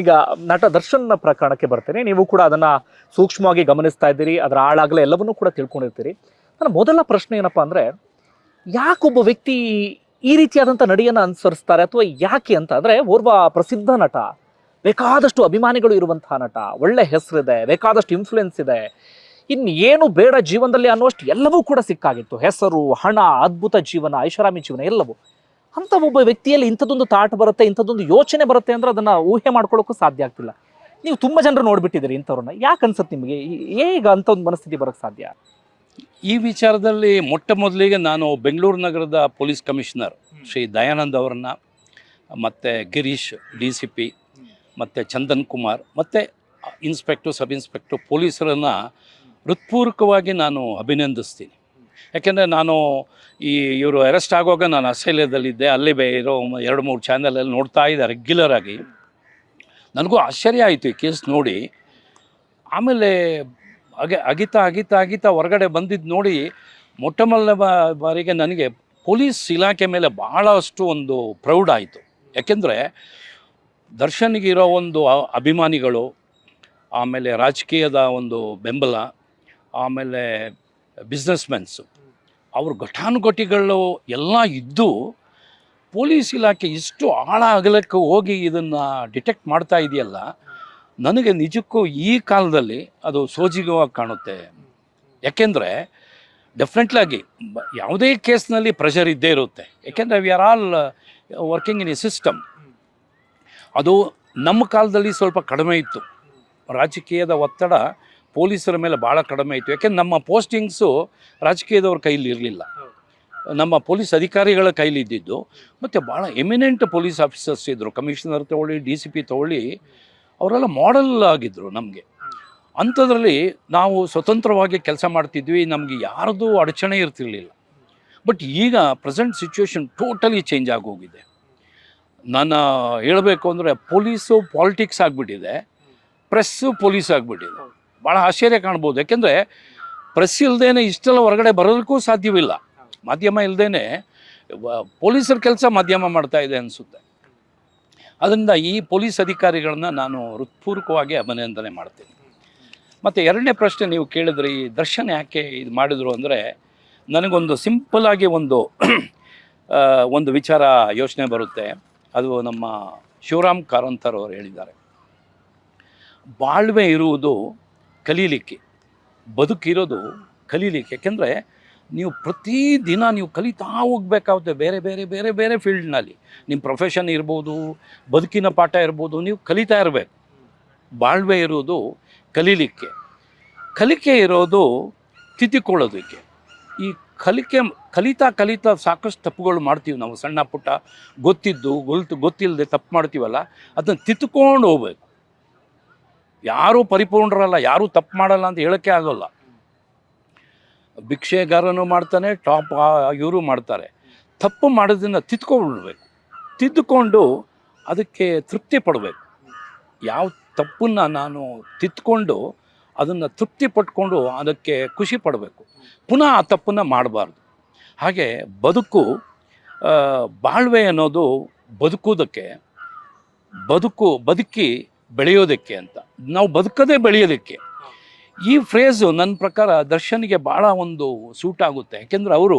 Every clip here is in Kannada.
ಈಗ ನಟ ದರ್ಶನ್ನ ಪ್ರಕರಣಕ್ಕೆ ಬರ್ತೇನೆ. ನೀವು ಕೂಡ ಅದನ್ನ ಸೂಕ್ಷ್ಮವಾಗಿ ಗಮನಿಸ್ತಾ ಇದ್ದೀರಿ, ಅದರ ಆಳಾಗಲ ಎಲ್ಲವನ್ನೂ ಕೂಡ ತಿಳ್ಕೊಂಡಿರ್ತೀರಿ. ನನ್ನ ಮೊದಲ ಪ್ರಶ್ನೆ ಏನಪ್ಪಾ ಅಂದ್ರೆ, ಯಾಕೊಬ್ಬ ವ್ಯಕ್ತಿ ಈ ರೀತಿಯಾದಂಥ ನಡೆಯನ್ನ ಅನುಸರಿಸ್ತಾರೆ ಅಥವಾ ಯಾಕೆ ಅಂತ ಅಂದ್ರೆ, ಓರ್ವ ಪ್ರಸಿದ್ಧ ನಟ, ಬೇಕಾದಷ್ಟು ಅಭಿಮಾನಿಗಳು ಇರುವಂತಹ ನಟ, ಒಳ್ಳೆ ಹೆಸರಿದೆ, ಬೇಕಾದಷ್ಟು ಇನ್ಫ್ಲುಯೆನ್ಸ್ ಇದೆ, ಏನು ಬೇಡ ಜೀವನದಲ್ಲಿ ಅನ್ನುವಷ್ಟು ಎಲ್ಲವೂ ಕೂಡ ಸಿಕ್ಕಾಗಿತ್ತು. ಹೆಸರು, ಹಣ, ಅದ್ಭುತ ಜೀವನ, ಐಷಾರಾಮಿ ಜೀವನ ಎಲ್ಲವೂ. ಅಂತ ಒಬ್ಬ ವ್ಯಕ್ತಿಯಲ್ಲಿ ಇಂಥದ್ದೊಂದು ತಾಟ್ ಬರುತ್ತೆ, ಇಂಥದ್ದೊಂದು ಯೋಚನೆ ಬರುತ್ತೆ ಅಂದ್ರೆ ಅದನ್ನ ಊಹೆ ಮಾಡ್ಕೊಳ್ಳೋಕ್ಕೂ ಸಾಧ್ಯ ಆಗ್ತಿಲ್ಲ. ನೀವು ತುಂಬಾ ಜನರು ನೋಡ್ಬಿಟ್ಟಿದ್ದೀರಿ ಇಂಥವ್ರನ್ನ. ಯಾಕೆ ಅನ್ಸುತ್ತೆ ನಿಮಗೆ ಹೇಗೆ ಅಂತ ಒಂದು ಮನಸ್ಥಿತಿ ಬರೋಕ್ಕೆ ಸಾಧ್ಯ? ಈ ವಿಚಾರದಲ್ಲಿ ಮೊಟ್ಟ ಮೊದಲಿಗೆ ನಾನು ಬೆಂಗಳೂರು ನಗರದ ಪೊಲೀಸ್ ಕಮಿಷನರ್ ಶ್ರೀ ದಯಾನಂದ್ ಅವರನ್ನ, ಮತ್ತು ಗಿರೀಶ್ DCP, ಮತ್ತು ಚಂದನ್ ಕುಮಾರ್, ಮತ್ತು ಇನ್ಸ್ಪೆಕ್ಟರ್, ಸಬ್ ಇನ್ಸ್ಪೆಕ್ಟರ್ ಪೊಲೀಸರನ್ನು ಹೃತ್ಪೂರ್ವಕವಾಗಿ ನಾನು ಅಭಿನಂದಿಸ್ತೀನಿ. ಯಾಕೆಂದರೆ ನಾನು ಇವರು ಅರೆಸ್ಟ್ ಆಗುವಾಗ ನಾನು ಆಸ್ಟ್ರೇಲಿಯಾದಲ್ಲಿದ್ದೆ. ಅಲ್ಲಿ ಇರೋ 2-3 ಚಾನಲಲ್ಲಿ ನೋಡ್ತಾ ಇದ್ದೆ ರೆಗ್ಯುಲರ್ ಆಗಿ. ನನಗೂ ಆಶ್ಚರ್ಯ ಆಯಿತು ಈ ಕೇಸ್ ನೋಡಿ. ಆಮೇಲೆ ಅಗಿತಾ ಹೊರಗಡೆ ಬಂದಿದ್ದು ನೋಡಿ ಮೊಟ್ಟ ಮೊದಲ ಬಾರಿಗೆ ನನಗೆ ಪೊಲೀಸ್ ಇಲಾಖೆ ಮೇಲೆ ಭಾಳಷ್ಟು ಒಂದು ಪ್ರೌಡ್ ಆಯಿತು. ಯಾಕೆಂದರೆ ದರ್ಶನ್ಗಿರೋ ಒಂದು ಅಭಿಮಾನಿಗಳು, ಆಮೇಲೆ ರಾಜಕೀಯದ ಒಂದು ಬೆಂಬಲ, ಆಮೇಲೆ ಬಿಸ್ನೆಸ್ಮೆನ್ಸು, ಅವ್ರ ಘಟಾನುಘಟಿಗಳು ಎಲ್ಲ ಇದ್ದು ಪೊಲೀಸ್ ಇಲಾಖೆ ಇಷ್ಟು ಆಳ ಅಗಲಕ್ಕೆ ಹೋಗಿ ಇದನ್ನು ಡಿಟೆಕ್ಟ್ ಮಾಡ್ತಾ ಇದೆಯಲ್ಲ, ನನಗೆ ನಿಜಕ್ಕೂ ಈ ಕಾಲದಲ್ಲಿ ಅದು ಸೋಜಿಗವಾಗಿ ಕಾಣುತ್ತೆ. ಯಾಕೆಂದರೆ ಡೆಫಿನೆಟ್ಲಾಗಿ ಯಾವುದೇ ಕೇಸ್ನಲ್ಲಿ ಪ್ರೆಷರ್ ಇದ್ದೇ ಇರುತ್ತೆ. ಯಾಕೆಂದರೆ we are all working in a system. ಅದು ನಮ್ಮ ಕಾಲದಲ್ಲಿ ಸ್ವಲ್ಪ ಕಡಿಮೆ ಇತ್ತು. ರಾಜಕೀಯದ ಒತ್ತಡ ಪೊಲೀಸರ ಮೇಲೆ ಭಾಳ ಕಡಿಮೆ ಇತ್ತು. ಯಾಕೆಂದ್ರೆ ನಮ್ಮ ಪೋಸ್ಟಿಂಗ್ಸು ರಾಜಕೀಯದವ್ರ ಕೈಲಿ ಇರಲಿಲ್ಲ, ನಮ್ಮ ಪೊಲೀಸ್ ಅಧಿಕಾರಿಗಳ ಕೈಲಿ ಇದ್ದಿದ್ದು. ಮತ್ತು ಭಾಳ ಎಮಿನೆಂಟ್ ಪೊಲೀಸ್ ಆಫೀಸರ್ಸ್ ಇದ್ದರು. ಕಮಿಷನರ್ ತೊಗೊಳ್ಳಿ, DCP ತೊಗೊಳ್ಳಿ, ಅವರೆಲ್ಲ ಮಾಡೆಲ್ ಆಗಿದ್ದರು ನಮಗೆ. ಅಂಥದ್ರಲ್ಲಿ ನಾವು ಸ್ವತಂತ್ರವಾಗಿ ಕೆಲಸ ಮಾಡ್ತಿದ್ವಿ, ನಮಗೆ ಯಾರ್ದು ಅಡಚಣೆ ಇರ್ತಿರ್ಲಿಲ್ಲ. ಬಟ್ ಈಗ ಪ್ರೆಸೆಂಟ್ ಸಿಚುವೇಶನ್ ಟೋಟಲಿ ಚೇಂಜ್ ಆಗೋಗಿದೆ. ನಾನು ಹೇಳಬೇಕು ಅಂದರೆ ಪೊಲೀಸು ಪಾಲಿಟಿಕ್ಸ್ ಆಗಿಬಿಟ್ಟಿದೆ, ಪ್ರೆಸ್ಸು ಪೊಲೀಸ್ ಆಗಿಬಿಟ್ಟಿದೆ. ಭಾಳ ಆಶ್ಚರ್ಯ ಕಾಣ್ಬೋದು. ಯಾಕೆಂದರೆ ಪ್ರೆಸ್ ಇಲ್ಲದೇ ಇಷ್ಟೆಲ್ಲ ಹೊರಗಡೆ ಬರೋದಕ್ಕೂ ಸಾಧ್ಯವಿಲ್ಲ. ಮಾಧ್ಯಮ ಇಲ್ಲದೇ ಪೊಲೀಸರ ಕೆಲಸ ಮಾಧ್ಯಮ ಮಾಡ್ತಾ ಇದೆ ಅನಿಸುತ್ತೆ. ಅದರಿಂದ ಈ ಪೊಲೀಸ್ ಅಧಿಕಾರಿಗಳನ್ನ ನಾನು ಹೃತ್ಪೂರ್ವಕವಾಗಿ ಅಭಿನಂದನೆ ಮಾಡ್ತೀನಿ. ಮತ್ತು ಎರಡನೇ ಪ್ರಶ್ನೆ ನೀವು ಕೇಳಿದ್ರೆ, ಈ ದರ್ಶನ್ ಯಾಕೆ ಇದು ಮಾಡಿದರು ಅಂದರೆ, ನನಗೊಂದು ಸಿಂಪಲ್ಲಾಗಿ ಒಂದು ವಿಚಾರ ಯೋಚನೆ ಬರುತ್ತೆ. ಅದು ನಮ್ಮ ಶಿವರಾಮ್ ಕಾರಂತರ್ ಅವರು ಹೇಳಿದ್ದಾರೆ, ಬಾಳ್ವೆ ಇರುವುದು ಕಲೀಲಿಕ್ಕೆ, ಬದುಕಿರೋದು ಕಲೀಲಿಕ್ಕೆ. ಯಾಕೆಂದರೆ ನೀವು ಪ್ರತಿದಿನ ನೀವು ಕಲಿತಾ ಹೋಗ್ಬೇಕಾಗುತ್ತೆ. ಬೇರೆ ಬೇರೆ ಬೇರೆ ಬೇರೆ ಫೀಲ್ಡ್ನಲ್ಲಿ ನಿಮ್ಮ ಪ್ರೊಫೆಷನ್ ಇರ್ಬೋದು, ಬದುಕಿನ ಪಾಠ ಇರ್ಬೋದು, ನೀವು ಕಲಿತಾ ಇರಬೇಕು. ಬಾಳ್ವೆ ಇರೋದು ಕಲೀಲಿಕ್ಕೆ, ಕಲಿಕೆ ಇರೋದು ತಿದ್ದಿಕೊಳ್ಳೋದಕ್ಕೆ. ಈ ಕಲಿತಾ ಸಾಕಷ್ಟು ತಪ್ಪುಗಳು ಮಾಡ್ತೀವಿ ನಾವು. ಸಣ್ಣ ಪುಟ್ಟ ಗೊತ್ತಿಲ್ಲದೆ ತಪ್ಪು ಮಾಡ್ತೀವಲ್ಲ, ಅದನ್ನು ತಿದ್ದುಕೊಂಡು ಹೋಗ್ಬೇಕು. ಯಾರೂ ಪರಿಪೂರ್ಣರಲ್ಲ, ಯಾರೂ ತಪ್ಪು ಮಾಡಲ್ಲ ಅಂತ ಹೇಳೋಕ್ಕೆ ಆಗೋಲ್ಲ. ಭಿಕ್ಷೆಗಾರನೂ ಮಾಡ್ತಾನೆ, ಟಾಪ್ ಇವರು ಮಾಡ್ತಾರೆ. ತಪ್ಪು ಮಾಡೋದನ್ನು ತಿದ್ದುಕೊಂಡ್ಬಿಡ್ಬೇಕು, ತಿದ್ದುಕೊಂಡು ಅದಕ್ಕೆ ತೃಪ್ತಿ ಪಡಬೇಕು. ಯಾವ ತಪ್ಪನ್ನು ನಾನು ತಿದ್ದುಕೊಂಡು ಅದನ್ನು ತೃಪ್ತಿ ಪಟ್ಕೊಂಡು ಅದಕ್ಕೆ ಖುಷಿ ಪಡಬೇಕು, ಪುನಃ ಆ ತಪ್ಪನ್ನು ಮಾಡಬಾರ್ದು. ಹಾಗೆ ಬಾಳ್ವೆ ಅನ್ನೋದು ಬದುಕಿ ಬೆಳೆಯೋದಕ್ಕೆ ಅಂತ, ನಾವು ಬದುಕದೇ ಬೆಳೆಯೋದಕ್ಕೆ. ಈ ಫ್ರೇಝು ನನ್ನ ಪ್ರಕಾರ ದರ್ಶನ್ಗೆ ಭಾಳ ಒಂದು ಸೂಟ್ ಆಗುತ್ತೆ. ಯಾಕೆಂದರೆ ಅವರು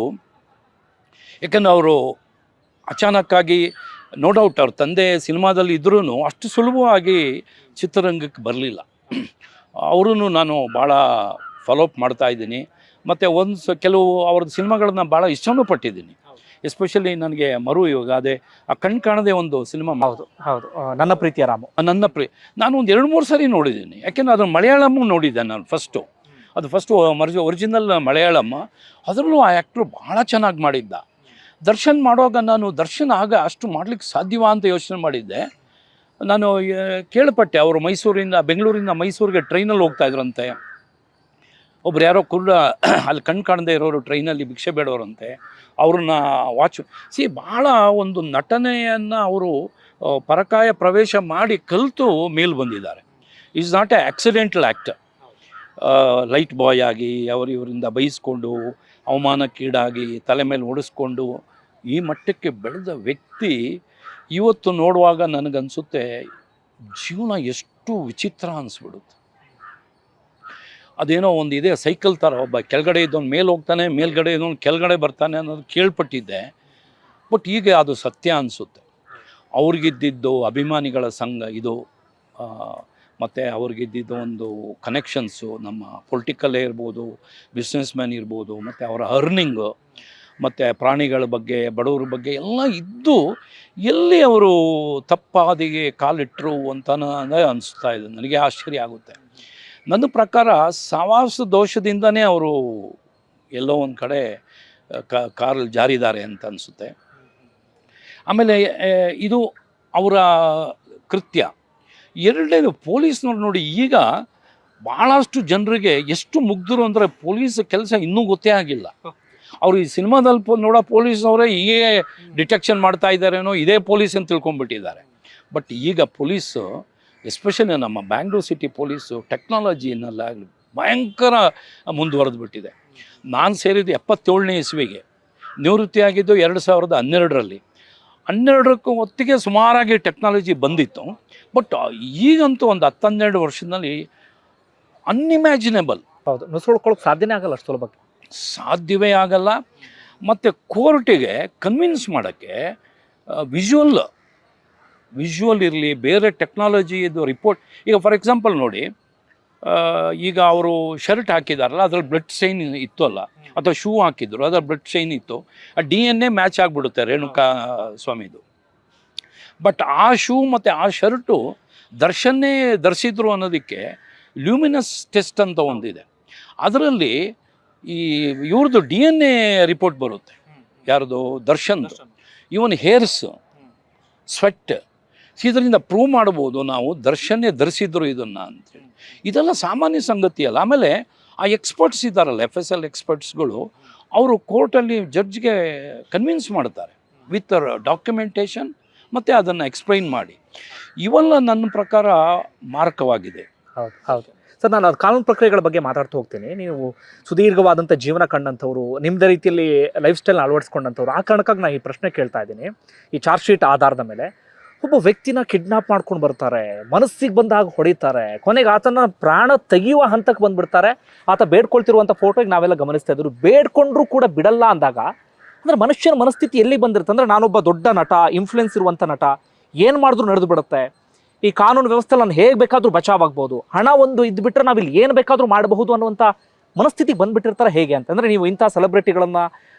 ಅಚಾನಕ್ಕಾಗಿ, ನೋ ಡೌಟ್ ಅವ್ರ ತಂದೆ ಸಿನಿಮಾದಲ್ಲಿ ಇದ್ರೂ ಅಷ್ಟು ಸುಲಭವಾಗಿ ಚಿತ್ರರಂಗಕ್ಕೆ ಬರಲಿಲ್ಲ. ಅವರೂ ನಾನು ಭಾಳ ಫಾಲೋಅಪ್ ಮಾಡ್ತಾ ಇದ್ದೀನಿ. ಮತ್ತು ಕೆಲವು ಅವ್ರದ್ದು ಸಿನಿಮಾಗಳನ್ನ ಭಾಳ ಇಷ್ಟನೂ ಪಟ್ಟಿದ್ದೀನಿ. ಎಸ್ಪೆಷಲಿ ನನಗೆ ಇವಾಗ ಅದೇ ಆ ಕಣ್ ಕಾಣದೆ ಒಂದು ಸಿನಿಮಾ. ಹೌದು, ನನ್ನ ಪ್ರೀತಿಯ ರಾಮು. ನಾನು ಒಂದು 2-3 ಸರಿ ನೋಡಿದ್ದೀನಿ. ಯಾಕೆಂದರೆ ಅದನ್ನು ಮಲಯಾಳಮ್ಮು ನೋಡಿದ್ದೆ ನಾನು ಫಸ್ಟು ಒರಿಜಿನಲ್ ಮಲಯಾಳಮ್ಮ. ಅದರಲ್ಲೂ ಆ ಆ್ಯಕ್ಟ್ರು ಭಾಳ ಚೆನ್ನಾಗಿ ಮಾಡಿದ್ದ. ದರ್ಶನ್ ಮಾಡುವಾಗ ನಾನು ಆಗ ಅಷ್ಟು ಮಾಡ್ಲಿಕ್ಕೆ ಸಾಧ್ಯವಾ ಅಂತ ಯೋಚನೆ ಮಾಡಿದ್ದೆ. ನಾನು ಕೇಳ್ಪಟ್ಟೆ, ಅವರು ಬೆಂಗಳೂರಿಂದ ಮೈಸೂರಿಗೆ ಟ್ರೈನಲ್ಲಿ ಹೋಗ್ತಾ ಇದ್ರಂತೆ. ಒಬ್ರು ಯಾರೋ ಅಲ್ಲಿ ಕಣ್ ಕಾಣದೇ ಇರೋರು ಟ್ರೈನಲ್ಲಿ ಭಿಕ್ಷೆ ಬೇಡೋರಂತೆ. ಅವ್ರನ್ನ ಭಾಳ ಒಂದು ನಟನೆಯನ್ನು ಅವರು ಪರಕಾಯ ಪ್ರವೇಶ ಮಾಡಿ ಕಲಿತು ಮೇಲೆ ಬಂದಿದ್ದಾರೆ. Is not A accidental actor. Light boy ಆಗಿ ಇವರಿಂದ ಬೈಸ್ಕೊಂಡು, ಅವಮಾನಕ್ಕೀಡಾಗಿ, ತಲೆ ಮೇಲೆ ಓಡಿಸ್ಕೊಂಡು ಈ ಮಟ್ಟಕ್ಕೆ ಬೆಳೆದ ವ್ಯಕ್ತಿ ಇವತ್ತು ನೋಡುವಾಗ ನನಗನ್ಸುತ್ತೆ ಜೀವನ ಎಷ್ಟು ವಿಚಿತ್ರ ಅನಿಸ್ಬಿಡುತ್ತೆ. ಅದೇನೋ ಒಂದು ಇದೆ ಸೈಕಲ್ ಥರ, ಒಬ್ಬ ಕೆಳಗಡೆ ಇದ್ದವನು ಮೇಲೆ ಹೋಗ್ತಾನೆ, ಮೇಲ್ಗಡೆ ಇದ್ದವನು ಕೆಳಗಡೆ ಬರ್ತಾನೆ ಅನ್ನೋದು ಕೇಳ್ಪಟ್ಟಿದ್ದೆ. ಬಟ್ ಈಗ ಅದು ಸತ್ಯ ಅನಿಸುತ್ತೆ. ಅವ್ರಿಗಿದ್ದಿದ್ದು ಅಭಿಮಾನಿಗಳ ಸಂಘ ಇದು, ಮತ್ತು ಅವ್ರಿಗಿದ್ದಿದ್ದು ಒಂದು ಕನೆಕ್ಷನ್ಸು, ನಮ್ಮ ಪೊಲಿಟಿಕಲ್ಲೇ ಇರ್ಬೋದು, ಬಿಸ್ನೆಸ್ ಮ್ಯಾನ್ ಇರ್ಬೋದು, ಮತ್ತು ಅವರ ಅರ್ನಿಂಗು, ಮತ್ತು ಪ್ರಾಣಿಗಳ ಬಗ್ಗೆ, ಬಡವ್ರ ಬಗ್ಗೆ ಎಲ್ಲ ಇದ್ದು ಎಲ್ಲಿ ಅವರು ತಪ್ಪಾದಿಗೆ ಕಾಲಿಟ್ಟರು ಅಂತ ಅನಿಸ್ತಾ ಇದೆ. ನನಗೆ ಆಶ್ಚರ್ಯ ಆಗುತ್ತೆ. ನನ್ನ ಪ್ರಕಾರ ಸವಾಸ ದೋಷದಿಂದನೇ ಅವರು ಎಲ್ಲೋ ಒಂದು ಕಡೆ ಕಾರಲ್ಲಿ ಜಾರಿದ್ದಾರೆ ಅಂತ ಅನಿಸುತ್ತೆ. ಆಮೇಲೆ ಇದು ಅವರ ಕೃತ್ಯ. ಎರಡನೇದು ಪೊಲೀಸ್ನವ್ರು ನೋಡಿ, ಈಗ ಭಾಳಷ್ಟು ಜನರಿಗೆ ಎಷ್ಟು ಮುಗ್ಧರು ಅಂದರೆ ಪೊಲೀಸ್ ಕೆಲಸ ಇನ್ನೂ ಗೊತ್ತೇ ಆಗಿಲ್ಲ. ಅವರು ಈ ಸಿನಿಮಾದಲ್ಲಿ ನೋಡೋ ಪೊಲೀಸ್ನವರೇ ಹೀಗೆ ಡಿಟೆಕ್ಷನ್ ಮಾಡ್ತಾ ಇದ್ದಾರೇನೋ, ಇದೇ ಪೊಲೀಸ್ ಅಂತ ತಿಳ್ಕೊಂಡ್ಬಿಟ್ಟಿದ್ದಾರೆ. ಬಟ್ ಈಗ ಪೊಲೀಸು, ಎಸ್ಪೆಷಲಿ ನಮ್ಮ ಬ್ಯಾಂಗ್ಳೂರ್ ಸಿಟಿ ಪೊಲೀಸು ಟೆಕ್ನಾಲಜಿನೆಲ್ಲ ಭಯಂಕರ ಮುಂದುವರೆದು ಬಿಟ್ಟಿದೆ. ನಾನು ಸೇರಿದ್ದು 77ನೇ ಇಸ್ವಿಗೆ, ನಿವೃತ್ತಿಯಾಗಿದ್ದು 2012ರಲ್ಲಿ. 12ಕ್ಕೂ ಹೊತ್ತಿಗೆ ಸುಮಾರಾಗಿ ಟೆಕ್ನಾಲಜಿ ಬಂದಿತ್ತು. ಬಟ್ ಈಗಂತೂ ಒಂದು 10-12 ವರ್ಷದಲ್ಲಿ ಅನ್ಇಮ್ಯಾಜಿನೇಬಲ್. ಹೌದು, ನುಸುಳ್ಕೊಳ್ಳೋಕೆ ಸಾಧ್ಯನೇ ಆಗಲ್ಲ ಅಷ್ಟು ಸುಲಭಕ್ಕೆ. ಸಾಧ್ಯವೇ ಆಗಲ್ಲ. ಮತ್ತು ಕೋರ್ಟಿಗೆ ಕನ್ವಿನ್ಸ್ ಮಾಡೋಕ್ಕೆ ವಿಜುವಲ್ ಇರಲಿ, ಬೇರೆ ಟೆಕ್ನಾಲಜಿ ಇದು ರಿಪೋರ್ಟ್. ಈಗ ಫಾರ್ ಎಕ್ಸಾಂಪಲ್ ನೋಡಿ, ಈಗ ಅವರು ಶರ್ಟ್ ಹಾಕಿದಾರಲ್ಲ, ಅದ್ರಲ್ಲಿ ಬ್ಲಡ್ ಶೈನ್ ಇತ್ತು ಅಲ್ಲ, ಅಥವಾ ಶೂ ಹಾಕಿದ್ರು, ಅದ್ರಲ್ಲಿ ಬ್ಲಡ್ ಶೈನ್ ಇತ್ತು, ಆ DNA ಮ್ಯಾಚ್ ಆಗಿಬಿಡುತ್ತೆ ರೇಣುಕಾ ಸ್ವಾಮಿದು. ಬಟ್ ಆ ಶೂ ಮತ್ತು ಆ ಶರ್ಟು ದರ್ಶನ್ನೇ ಧರಿಸಿದ್ರು ಅನ್ನೋದಕ್ಕೆ ಲ್ಯೂಮಿನಸ್ ಟೆಸ್ಟ್ ಅಂತ ಒಂದಿದೆ. ಅದರಲ್ಲಿ ಈ ಇವ್ರದ್ದು DNA ರಿಪೋರ್ಟ್ ಬರುತ್ತೆ, ಯಾರ್ದು, ದರ್ಶನ್ದು, ಇವನ್ ಹೇರ್ಸ್, ಸ್ವೆಟ್. ಇದರಿಂದ ಪ್ರೂವ್ ಮಾಡ್ಬೋದು ನಾವು ದರ್ಶನ್ನೇ ಧರಿಸಿದ್ರು ಇದನ್ನು ಅಂತೇಳಿ. ಇದೆಲ್ಲ ಸಾಮಾನ್ಯ ಸಂಗತಿ ಅಲ್ಲ. ಆಮೇಲೆ ಆ ಎಕ್ಸ್ಪರ್ಟ್ಸ್ ಇದ್ದಾರಲ್ಲ, FSL ಎಕ್ಸ್ಪರ್ಟ್ಸ್ಗಳು, ಅವರು ಕೋರ್ಟಲ್ಲಿ ಜಡ್ಜ್ಗೆ ಕನ್ವಿನ್ಸ್ ಮಾಡ್ತಾರೆ ವಿತ್ ಡಾಕ್ಯುಮೆಂಟೇಷನ್ ಮತ್ತು ಅದನ್ನು ಎಕ್ಸ್ಪ್ಲೈನ್ ಮಾಡಿ. ಇವೆಲ್ಲ ನನ್ನ ಪ್ರಕಾರ ಮಾರಕವಾಗಿದೆ. ಹೌದು ಹೌದು ಸರ್, ನಾನು ಅದು ಕಾನೂನು ಪ್ರಕ್ರಿಯೆಗಳ ಬಗ್ಗೆ ಮಾತಾಡ್ತಾ ಹೋಗ್ತೀನಿ. ನೀವು ಸುದೀರ್ಘವಾದಂಥ ಜೀವನ ಕಂಡಂಥವ್ರು, ನಿಮ್ಮದೇ ರೀತಿಯಲ್ಲಿ ಲೈಫ್ ಸ್ಟೈಲ್ನ ಅಳವಡಿಸ್ಕೊಂಡಂಥವ್ರು, ಆ ಕಾರಣಕ್ಕಾಗಿ ನಾನು ಈ ಪ್ರಶ್ನೆ ಕೇಳ್ತಾ ಇದ್ದೀನಿ. ಈ ಚಾರ್ಜ್ ಶೀಟ್ ಆಧಾರದ ಮೇಲೆ ಒಬ್ಬ ವ್ಯಕ್ತಿನ ಕಿಡ್ನಾಪ್ ಮಾಡ್ಕೊಂಡು ಬರ್ತಾರೆ, ಮನಸ್ಸಿಗೆ ಬಂದಾಗ ಹೊಡಿತಾರೆ, ಕೊನೆಗೆ ಆತನ ಪ್ರಾಣ ತೆಗೆಯುವ ಹಂತಕ್ಕೆ ಬಂದುಬಿಡ್ತಾರೆ. ಆತ ಬೇಡ್ಕೊಳ್ತಿರುವಂಥ ಫೋಟೋಗೆ ನಾವೆಲ್ಲ ಗಮನಿಸ್ತಾ ಇದ್ರು. ಬೇಡ್ಕೊಂಡ್ರೂ ಕೂಡ ಬಿಡಲ್ಲ ಅಂದಾಗ ಅಂದರೆ ಮನುಷ್ಯನ ಮನಸ್ಥಿತಿ ಎಲ್ಲಿ ಬಂದಿರುತ್ತೆ ಅಂದರೆ, ನಾನೊಬ್ಬ ದೊಡ್ಡ ನಟ, ಇನ್ಫ್ಲುಯೆನ್ಸ್ ಇರುವಂಥ ನಟ, ಏನು ಮಾಡಿದ್ರು ನಡೆದು ಬಿಡುತ್ತೆ, ಈ ಕಾನೂನು ವ್ಯವಸ್ಥೆ ನಾನು ಹೇಗೆ ಬೇಕಾದರೂ ಬಚಾವಾಗ್ಬೋದು, ಹಣ ಒಂದು ಇದ್ದುಬಿಟ್ರೆ ನಾವಿಲ್ಲಿ ಏನು ಬೇಕಾದರೂ ಮಾಡಬಹುದು ಅನ್ನುವಂಥ ಮನಸ್ಥಿತಿಗೆ ಬಂದುಬಿಟ್ಟಿರ್ತಾರೆ. ಹೇಗೆ ಅಂತಂದರೆ, ನೀವು ಇಂಥ ಸೆಲೆಬ್ರಿಟಿಗಳನ್ನು,